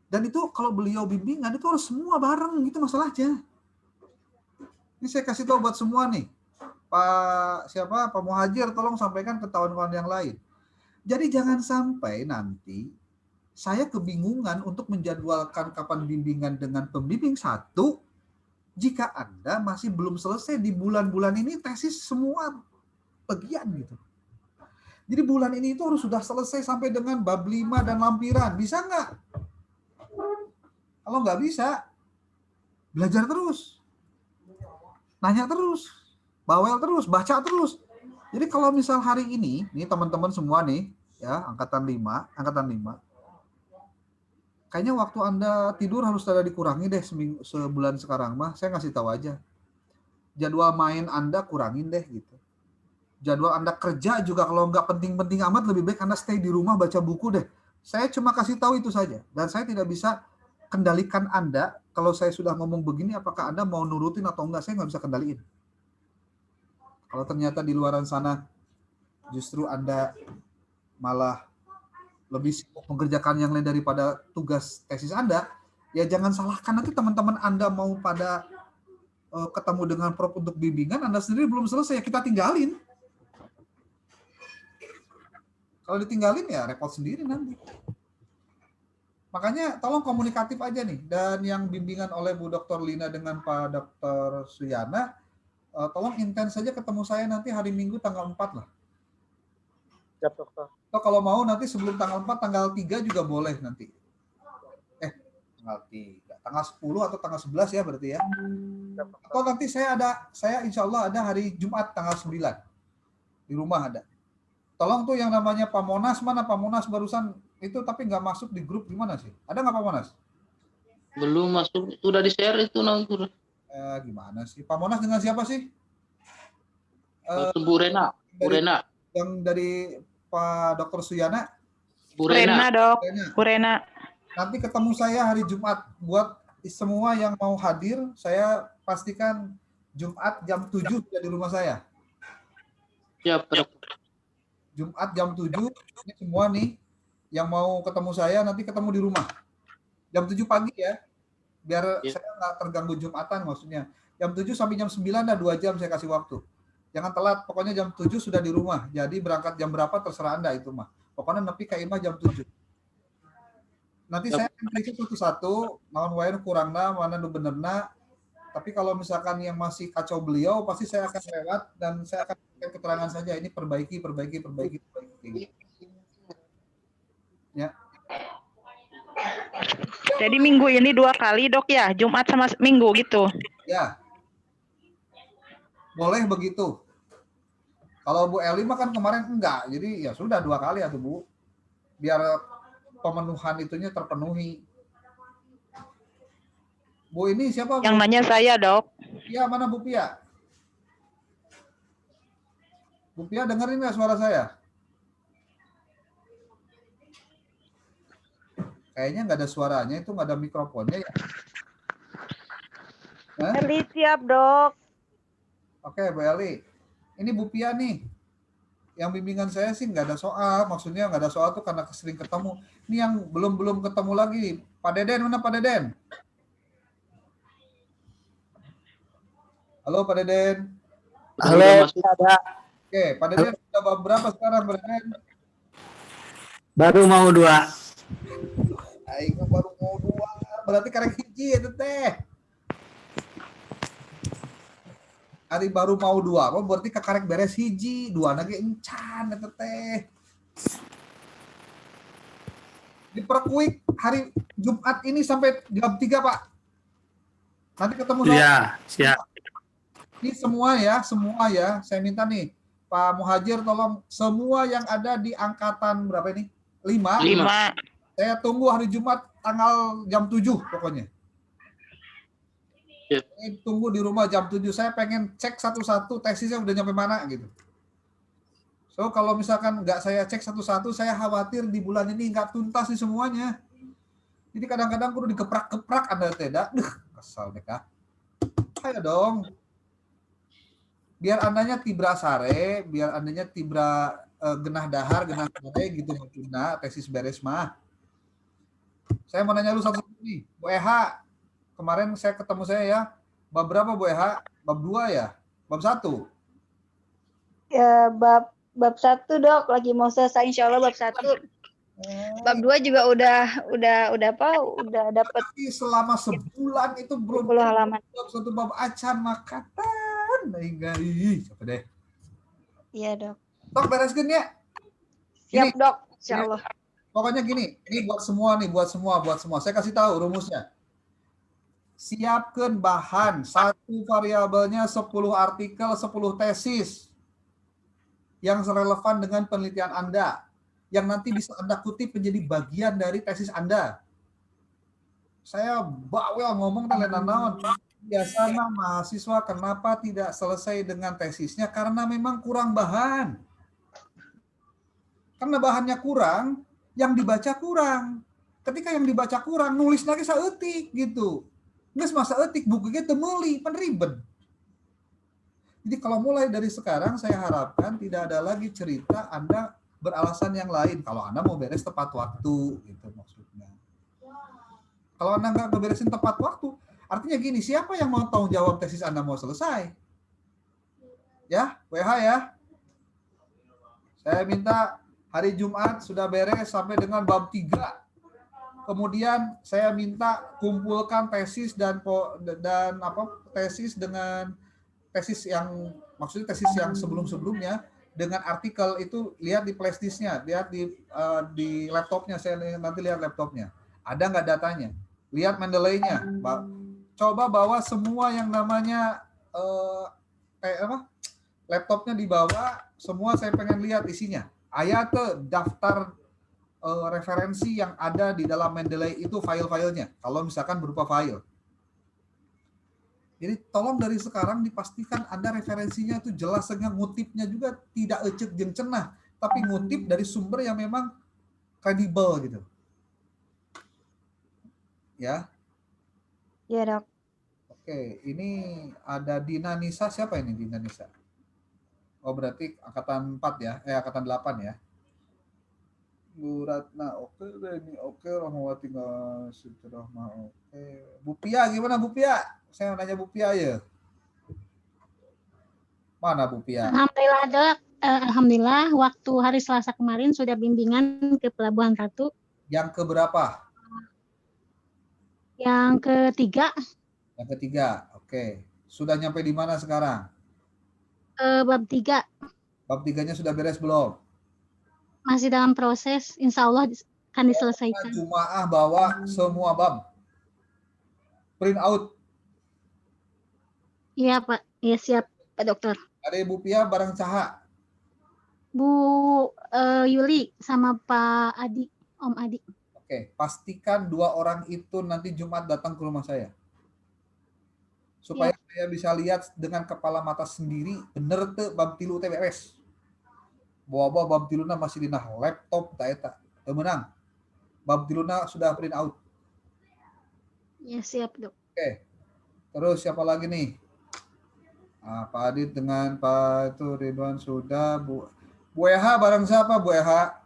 Dan itu kalau beliau bimbingan itu harus semua bareng gitu masalahnya. Ini saya kasih tahu buat semua nih. Pak Muhajir tolong sampaikan ke kawan-kawan yang lain. Jadi jangan sampai nanti saya kebingungan untuk menjadwalkan kapan bimbingan dengan pembimbing satu jika Anda masih belum selesai di bulan-bulan ini tesis semua bagian gitu. Jadi bulan ini itu harus sudah selesai sampai dengan bab 5 dan lampiran. Bisa nggak? Kalau nggak bisa, belajar terus. Nanya terus. Bawel terus, baca terus. Jadi kalau misal hari ini, nih teman-teman semua nih, ya angkatan 5, kayaknya waktu Anda tidur harus ada dikurangi deh sebulan sekarang mah. Saya ngasih tahu aja. Jadwal main Anda kurangin deh gitu. Jadwal Anda kerja juga kalau nggak penting-penting amat lebih baik Anda stay di rumah baca buku deh. Saya cuma kasih tahu itu saja. Dan saya tidak bisa kendalikan Anda. Kalau saya sudah ngomong begini, apakah Anda mau nurutin atau enggak, saya nggak bisa kendaliin. Kalau ternyata di luaran sana justru Anda malah lebih sibuk mengerjakan yang lain daripada tugas tesis Anda, ya jangan salahkan nanti teman-teman Anda mau pada ketemu dengan Prof untuk bimbingan, Anda sendiri belum selesai, ya kita tinggalin. Kalau ditinggalin ya repot sendiri nanti. Makanya tolong komunikatif aja nih. Dan yang bimbingan oleh Bu Dr. Lina dengan Pak Dr. Suyana, tolong intens saja ketemu saya nanti hari Minggu tanggal 4 lah. Siap, dokter. Atau kalau mau nanti sebelum tanggal 4, tanggal 3 juga boleh nanti. Tanggal 3, tanggal 10 atau tanggal 11 ya berarti ya. Atau nanti saya insya Allah ada hari Jumat tanggal 9. Di rumah ada. Tolong tuh yang namanya Pak Monas, mana Pak Monas barusan itu tapi nggak masuk di grup, gimana sih? Ada nggak Pak Monas? Belum masuk, sudah di-share itu nanti. Gimana sih? Pak Monas dengan siapa sih? Bu Rena. Bu Rena. Yang dari Pak Dr. Suyana? Bu Rena, Dok. Bu Rena. Nanti ketemu saya hari Jumat. Buat semua yang mau hadir, saya pastikan Jumat jam 7 sudah di rumah saya. Siap, Dok. Jumat jam 7, ini semua nih yang mau ketemu saya nanti ketemu di rumah. Jam 7 pagi ya. Biar saya nggak terganggu Jumatan maksudnya. Jam 7 sampai jam 9 ada 2 jam saya kasih waktu. Jangan telat, pokoknya jam 7 sudah di rumah. Jadi berangkat jam berapa terserah Anda itu mah. Pokoknya nepi ka imah jam 7. Nanti saya akan periksa satu-satu, naon wae kurangna, mana nu benerna. Tapi kalau misalkan yang masih kacau beliau, pasti saya akan lewat dan saya akan berikan keterangan saja. Ini perbaiki. Ya. Jadi minggu ini 2 kali, Dok ya? Jumat sama Minggu gitu? Ya. Boleh begitu. Kalau Bu Eli mah kan kemarin enggak. Jadi ya sudah 2 kali atuh Bu. Biar pemenuhan itunya terpenuhi. Bu ini siapa Bu? Yang nanya saya, Dok. Pia, mana Bu Pia? Bu Pia dengerin nggak suara saya? Kayaknya nggak ada suaranya, itu nggak ada mikrofonnya ya. Eli siap, Dok. Oke, Bu Eli. Ini Bu Pia nih. Yang bimbingan saya sih nggak ada soal. Maksudnya nggak ada soal tuh karena sering ketemu. Ini yang belum ketemu lagi. Pak Deden, mana Pak Deden? Halo Pak Deden. Halo, ada. Oke, Pak Deden sudah bab berapa sekarang Pak Deden? Baru mau 2. Aing baru mau 2. Berarti karek hiji itu teh. Hari baru mau 2, apa berarti kakarek beres hiji, 2 lagi encan itu teh. Diperkuik hari Jumat ini sampai jam 3, Pak. Nanti ketemu saya. Iya, siap. Ini semua ya. Saya minta nih, Pak Muhajir tolong semua yang ada di angkatan berapa ini? 5. Saya tunggu hari Jumat tanggal jam 7 pokoknya. Tunggu di rumah jam 7. Saya pengen cek satu-satu tesisnya udah nyampe mana gitu. So kalau misalkan nggak saya cek satu-satu, saya khawatir di bulan ini nggak tuntas nih semuanya. Jadi kadang-kadang kudu dikeprak-keprak Anda tidak. Kesal deh Kak. Ayo dong. Biar andanya tibra sare, biar andanya tibra genah dahar, genah sare gitu maksudnya tesis beres mah. Saya mau nanya lu satu nih, Bu Eha. Kemarin saya ketemu saya ya. Bab berapa Bu Eha? Bab 2 ya? Bab 1? Ya, bab 1 Dok, lagi mau selesai insya Allah bab 1. Bab 2 juga udah dapat. Tapi selama sebulan itu belum 10 halaman. Bab 1 bab acan makatan. Guys, apa deh? Iya, Dok. Dok bereskan ya? Siap, Gini, Dok. Insya Allah. Pokoknya gini, ini buat semua. Saya kasih tahu rumusnya. Siapkan bahan, 1 variabelnya 10 artikel, 10 tesis yang relevan dengan penelitian Anda, yang nanti bisa Anda kutip menjadi bagian dari tesis Anda. Saya bawel ngomong telenan naon. Biasanya mahasiswa kenapa tidak selesai dengan tesisnya? Karena memang kurang bahan. Karena bahannya kurang, yang dibaca kurang. Ketika yang dibaca kurang, nulis lagi saeutik gitu. Nges masa etik buku gitu meuli, pan ribet. Jadi kalau mulai dari sekarang saya harapkan tidak ada lagi cerita Anda beralasan yang lain. Kalau Anda mau beres tepat waktu, gitu maksudnya. Kalau Anda nggak beresin tepat waktu, artinya gini, siapa yang mau tanggung jawab tesis Anda mau selesai? Ya, WH ya. Saya minta hari Jumat sudah beres sampai dengan bab 3. Kemudian saya minta kumpulkan tesis dan tesis dengan tesis yang maksudnya tesis yang sebelum-sebelumnya dengan artikel itu, lihat di flash disk-nya, lihat di laptopnya, saya nanti lihat laptopnya. Ada nggak datanya? Lihat Mendeley-nya. Coba bawa semua yang namanya laptopnya dibawa, semua saya pengen lihat isinya. Ayat daftar referensi yang ada di dalam Mendeley itu file-filenya, kalau misalkan berupa file. Jadi tolong dari sekarang dipastikan Anda referensinya itu jelas, sehingga ngutipnya juga tidak ecek jeung cenah, tapi ngutip dari sumber yang memang kredibel gitu. Ya. Ya, Dok. Oke, ini ada Dina Nisa, siapa ini Dina Nisa? Oh, berarti angkatan 4 ya, angkatan 8 ya. Bu Ratna, oke, ini oke, Rahmawati nggak Rahma, oke. Bu Pia, gimana Bu Pia? Saya nanya Bu Pia ya. Mana Bu Pia? Alhamdulillah, Dok. Alhamdulillah, waktu hari Selasa kemarin sudah bimbingan ke Pelabuhan Ratu. Yang keberapa? Yang ketiga. Yang ketiga, oke. Sudah nyampe di mana sekarang? Bab 3. Bab 3-nya sudah beres belum? Masih dalam proses, insya Allah akan diselesaikan. Jumaah bawa semua bab. Print out. Iya Pak, iya siap Pak Dokter. Ada Ibu Pia bareng Caha. Bu Yuli sama Pak Adi, Om Adi. Oke, pastikan 2 orang itu nanti Jumat datang ke rumah saya. Supaya saya bisa lihat dengan kepala mata sendiri, bener tuh bab 3 teh beres. Bawa bab tiluna masih di laptop tak eta. Menang. Bab tiluna sudah print out. Ya siap, Dok. Oke. Terus siapa lagi nih? Pak Adit dengan Pak itu Ridwan sudah. Bu Eha bareng siapa Bu Eha?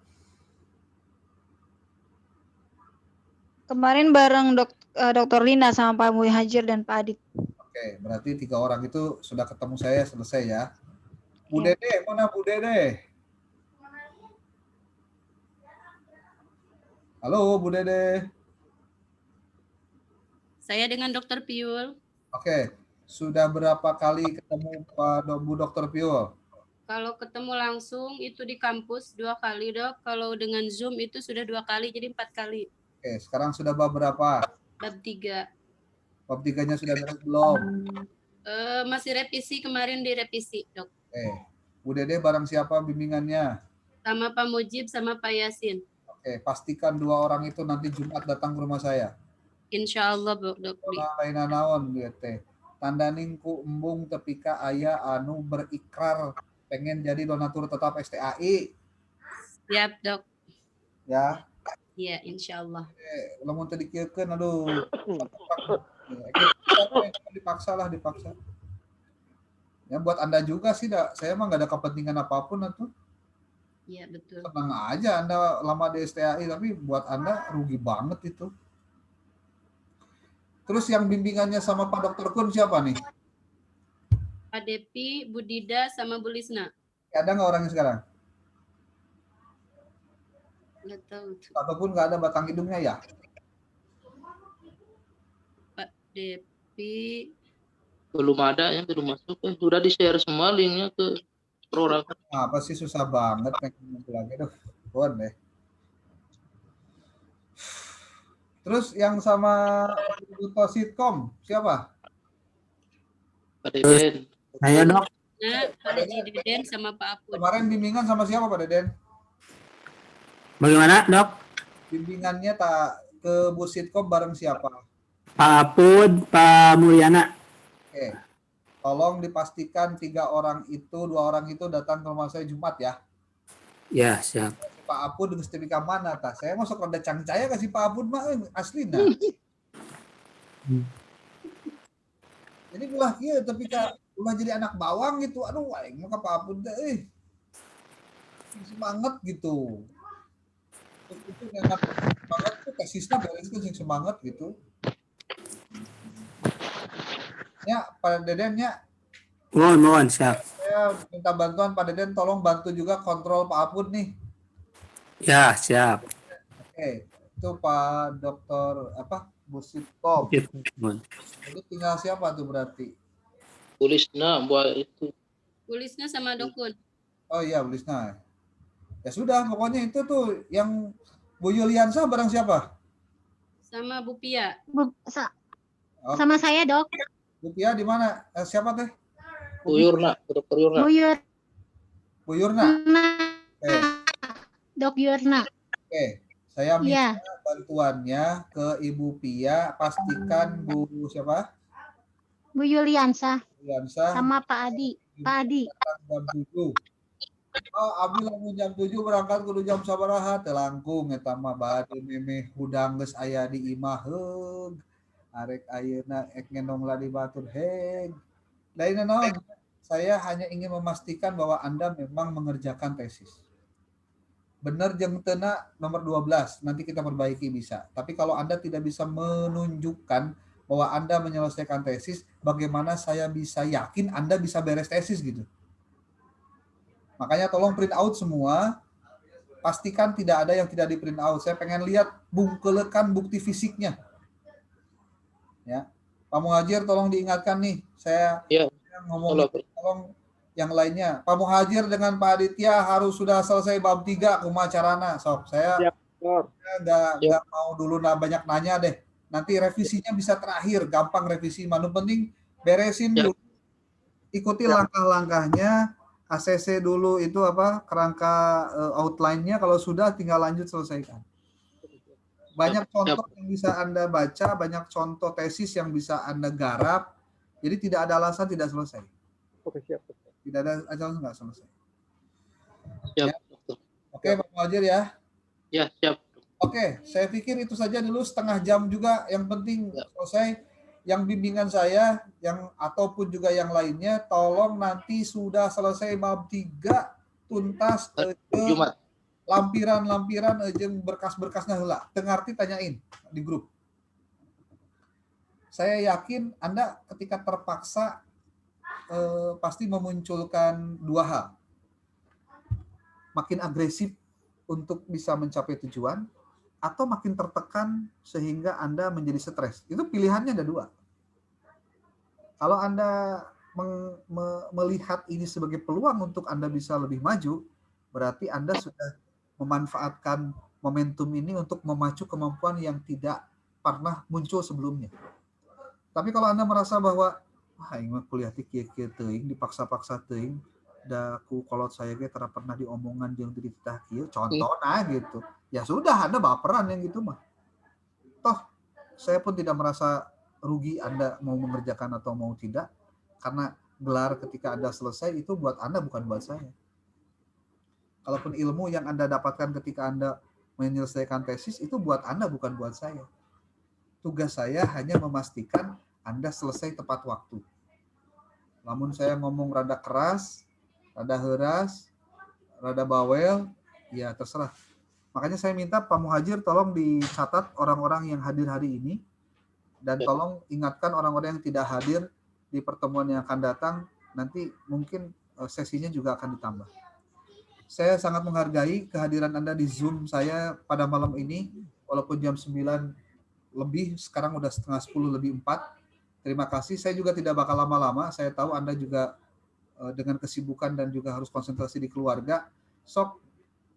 Kemarin bareng Dr. Lina sama Pak Muhajir dan Pak Adit. Oke, berarti 3 orang itu sudah ketemu saya, selesai ya. Bu Dede, mana Bu Dede? Halo Bu Dede. Saya dengan Dr. Piul. Oke, sudah berapa kali ketemu Bu Dr. Piul? Kalau ketemu langsung itu di kampus 2 kali, Dok. Kalau dengan Zoom itu sudah 2 kali, jadi 4 kali. Oke, sekarang sudah bab berapa? Bab 3. Bab 3-nya sudah beres belum? Masih revisi, kemarin direvisi, Dok. Oke, Bu Dede bareng siapa bimbingannya? Sama Pak Mujib sama Pak Yasin. Oke, pastikan 2 orang itu nanti Jumat datang ke rumah saya. Insya Allah, Dok. Laina naon dia teh. Tandaning ku embung tepika aya anu berikrar pengen jadi donatur tetap STAI. Siap, Dok. Ya. Iya, insya Allah. Lamun teu dikiekeun aduh. Dipaksa. Ya buat Anda juga sih, saya mah nggak ada kepentingan apapun atuh. Iya, betul. Senang aja Anda lama di STAI, tapi buat Anda rugi banget itu. Terus yang bimbingannya sama Pak Dr. Kun siapa nih? Pak Depi, Bu Dida, sama Bu Lisna. Ada nggak orangnya sekarang? Nggak tahu. Ataupun nggak ada batang hidungnya ya? Pak Depi. Belum ada yang belum masuk. Sudah di-share semua linknya ke perorangan. Apa sih susah banget pengen lagi tuh. Buan deh. Terus yang sama Duto Sitkom siapa? Pak Deden. Saya Dok. Nah, Pak Haji Deden sama Pak Apun. Kemarin bimbingan sama siapa Pak Deden? Bagaimana Dok? Bimbingannya tak ke Bu Sitkom bareng siapa? Pak Apud, Pak Mulyana. Oke. Tolong dipastikan 3 orang itu, 2 orang itu datang ke rumah saya Jumat ya. Ya, siap. Pak Apun dengan stipika mana tah? Saya masuk rada cangcaya kasih Pak Apun mah asli nah. Jadi ulah kieu tapi ulah jadi anak bawang gitu. Aduh aing mah ka Pak Apun teh semangat gitu. Itu enak banget tuh tesisnya bereskeun sing semangat gitu. Ya, Pak Deden ya. Mohon, siap. Saya minta bantuan Pak Deden, tolong bantu juga kontrol Pak Apun nih. Ya, siap. Oke, itu Pak Dokter Bu Sitkom. Jadi tinggal siapa tuh berarti? Bulisna buat itu. Bulisna sama Dokun. Oh iya, Bulisna. Ya sudah, pokoknya itu tuh yang Bu Yuliansa barang siapa? Sama Bu Pia. Sama saya, Dok. Bu Pia di mana? Siapa teh? Bu Yurna, Dokter Yurna. Bu Yurna. Dok Yurna. Oke, saya minta bantuannya ke Ibu Pia, pastikan Bu siapa? Bu Yuliansa. Yuliansa. Sama Pak Adi. Pak Adi. Jam 7. Oh, abi lamun jam 7 berangkat kudu jam sabaraha teu langkung eta mah bade memeh hudang geus aya di imah heug. Arek ayeuna ek ngendong ladi batur heug. Lain naon? Saya hanya ingin memastikan bahwa Anda memang mengerjakan tesis. Benar jeung teuna nomor 12, nanti kita perbaiki bisa. Tapi kalau Anda tidak bisa menunjukkan bahwa Anda menyelesaikan tesis, bagaimana saya bisa yakin Anda bisa beres tesis gitu. Makanya tolong print out semua, pastikan tidak ada yang tidak di print out. Saya pengen lihat bungkelekan bukti fisiknya. Ya, Pak Muhajir tolong diingatkan nih, saya ngomong tolong yang lainnya. Pak Muhajir dengan Pak Aditya harus sudah selesai bab 3 kumaha carana. Sok, saya nggak mau dulu banyak nanya deh. Nanti revisinya bisa terakhir, gampang revisi. Manu penting beresin dulu. Ikuti langkah-langkahnya. ACC dulu itu kerangka outline-nya, kalau sudah tinggal lanjut selesaikan. Banyak contoh yang bisa Anda baca, banyak contoh tesis yang bisa Anda garap. Jadi tidak ada alasan tidak selesai. Oke, siap. Tidak ada alasan nggak selesai. Siap. Ya. Oke, Pak Muhajir ya. Ya, siap. Oke, saya pikir itu saja dulu, setengah jam juga yang penting selesai. Yang bimbingan saya, yang ataupun juga yang lainnya, tolong nanti sudah selesai bab 3 tuntas lampiran-lampiran jeung berkas-berkasnya heula. Teu ngarti tanyain di grup. Saya yakin Anda ketika terpaksa pasti memunculkan dua hal. Makin agresif untuk bisa mencapai tujuan, atau makin tertekan sehingga Anda menjadi stres. Itu pilihannya ada dua. Kalau Anda melihat ini sebagai peluang untuk Anda bisa lebih maju, berarti Anda sudah memanfaatkan momentum ini untuk memacu kemampuan yang tidak pernah muncul sebelumnya. Tapi kalau Anda merasa bahwa ini kuliah ti kieu teuing, dipaksa-paksa teuing, da ku kolot saya ge tara pernah diomongan jeung teu dititah kieu, contohna gitu. Ya sudah, Anda baperan yang gitu mah. Toh, saya pun tidak merasa rugi Anda mau mengerjakan atau mau tidak, karena gelar ketika Anda selesai itu buat Anda, bukan buat saya. Kalaupun ilmu yang Anda dapatkan ketika Anda menyelesaikan tesis itu buat Anda, bukan buat saya. Tugas saya hanya memastikan Anda selesai tepat waktu. Namun saya ngomong rada keras, rada heras, rada bawel, ya terserah. Makanya saya minta Pak Muhajir tolong dicatat orang-orang yang hadir hari ini, dan tolong ingatkan orang-orang yang tidak hadir di pertemuan yang akan datang, nanti mungkin sesinya juga akan ditambah. Saya sangat menghargai kehadiran Anda di Zoom saya pada malam ini, walaupun jam 9 lebih, sekarang udah setengah 10 lebih 4. Terima kasih, saya juga tidak bakal lama-lama, saya tahu Anda juga dengan kesibukan dan juga harus konsentrasi di keluarga. Sok,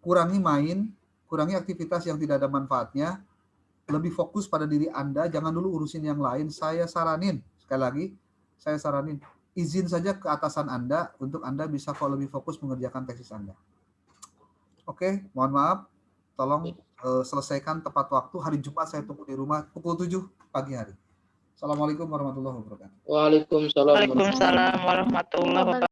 kurangi main, kurangi aktivitas yang tidak ada manfaatnya, lebih fokus pada diri Anda, jangan dulu urusin yang lain. Saya saranin, sekali lagi, saya saranin, izin saja ke atasan Anda untuk Anda bisa lebih fokus mengerjakan tesis Anda. Oke, mohon maaf, tolong selesaikan tepat waktu. Hari Jumat saya tunggu di rumah pukul 7 pagi hari. Assalamualaikum warahmatullahi wabarakatuh. Waalaikumsalam. Waalaikumsalam warahmatullahi wabarakatuh.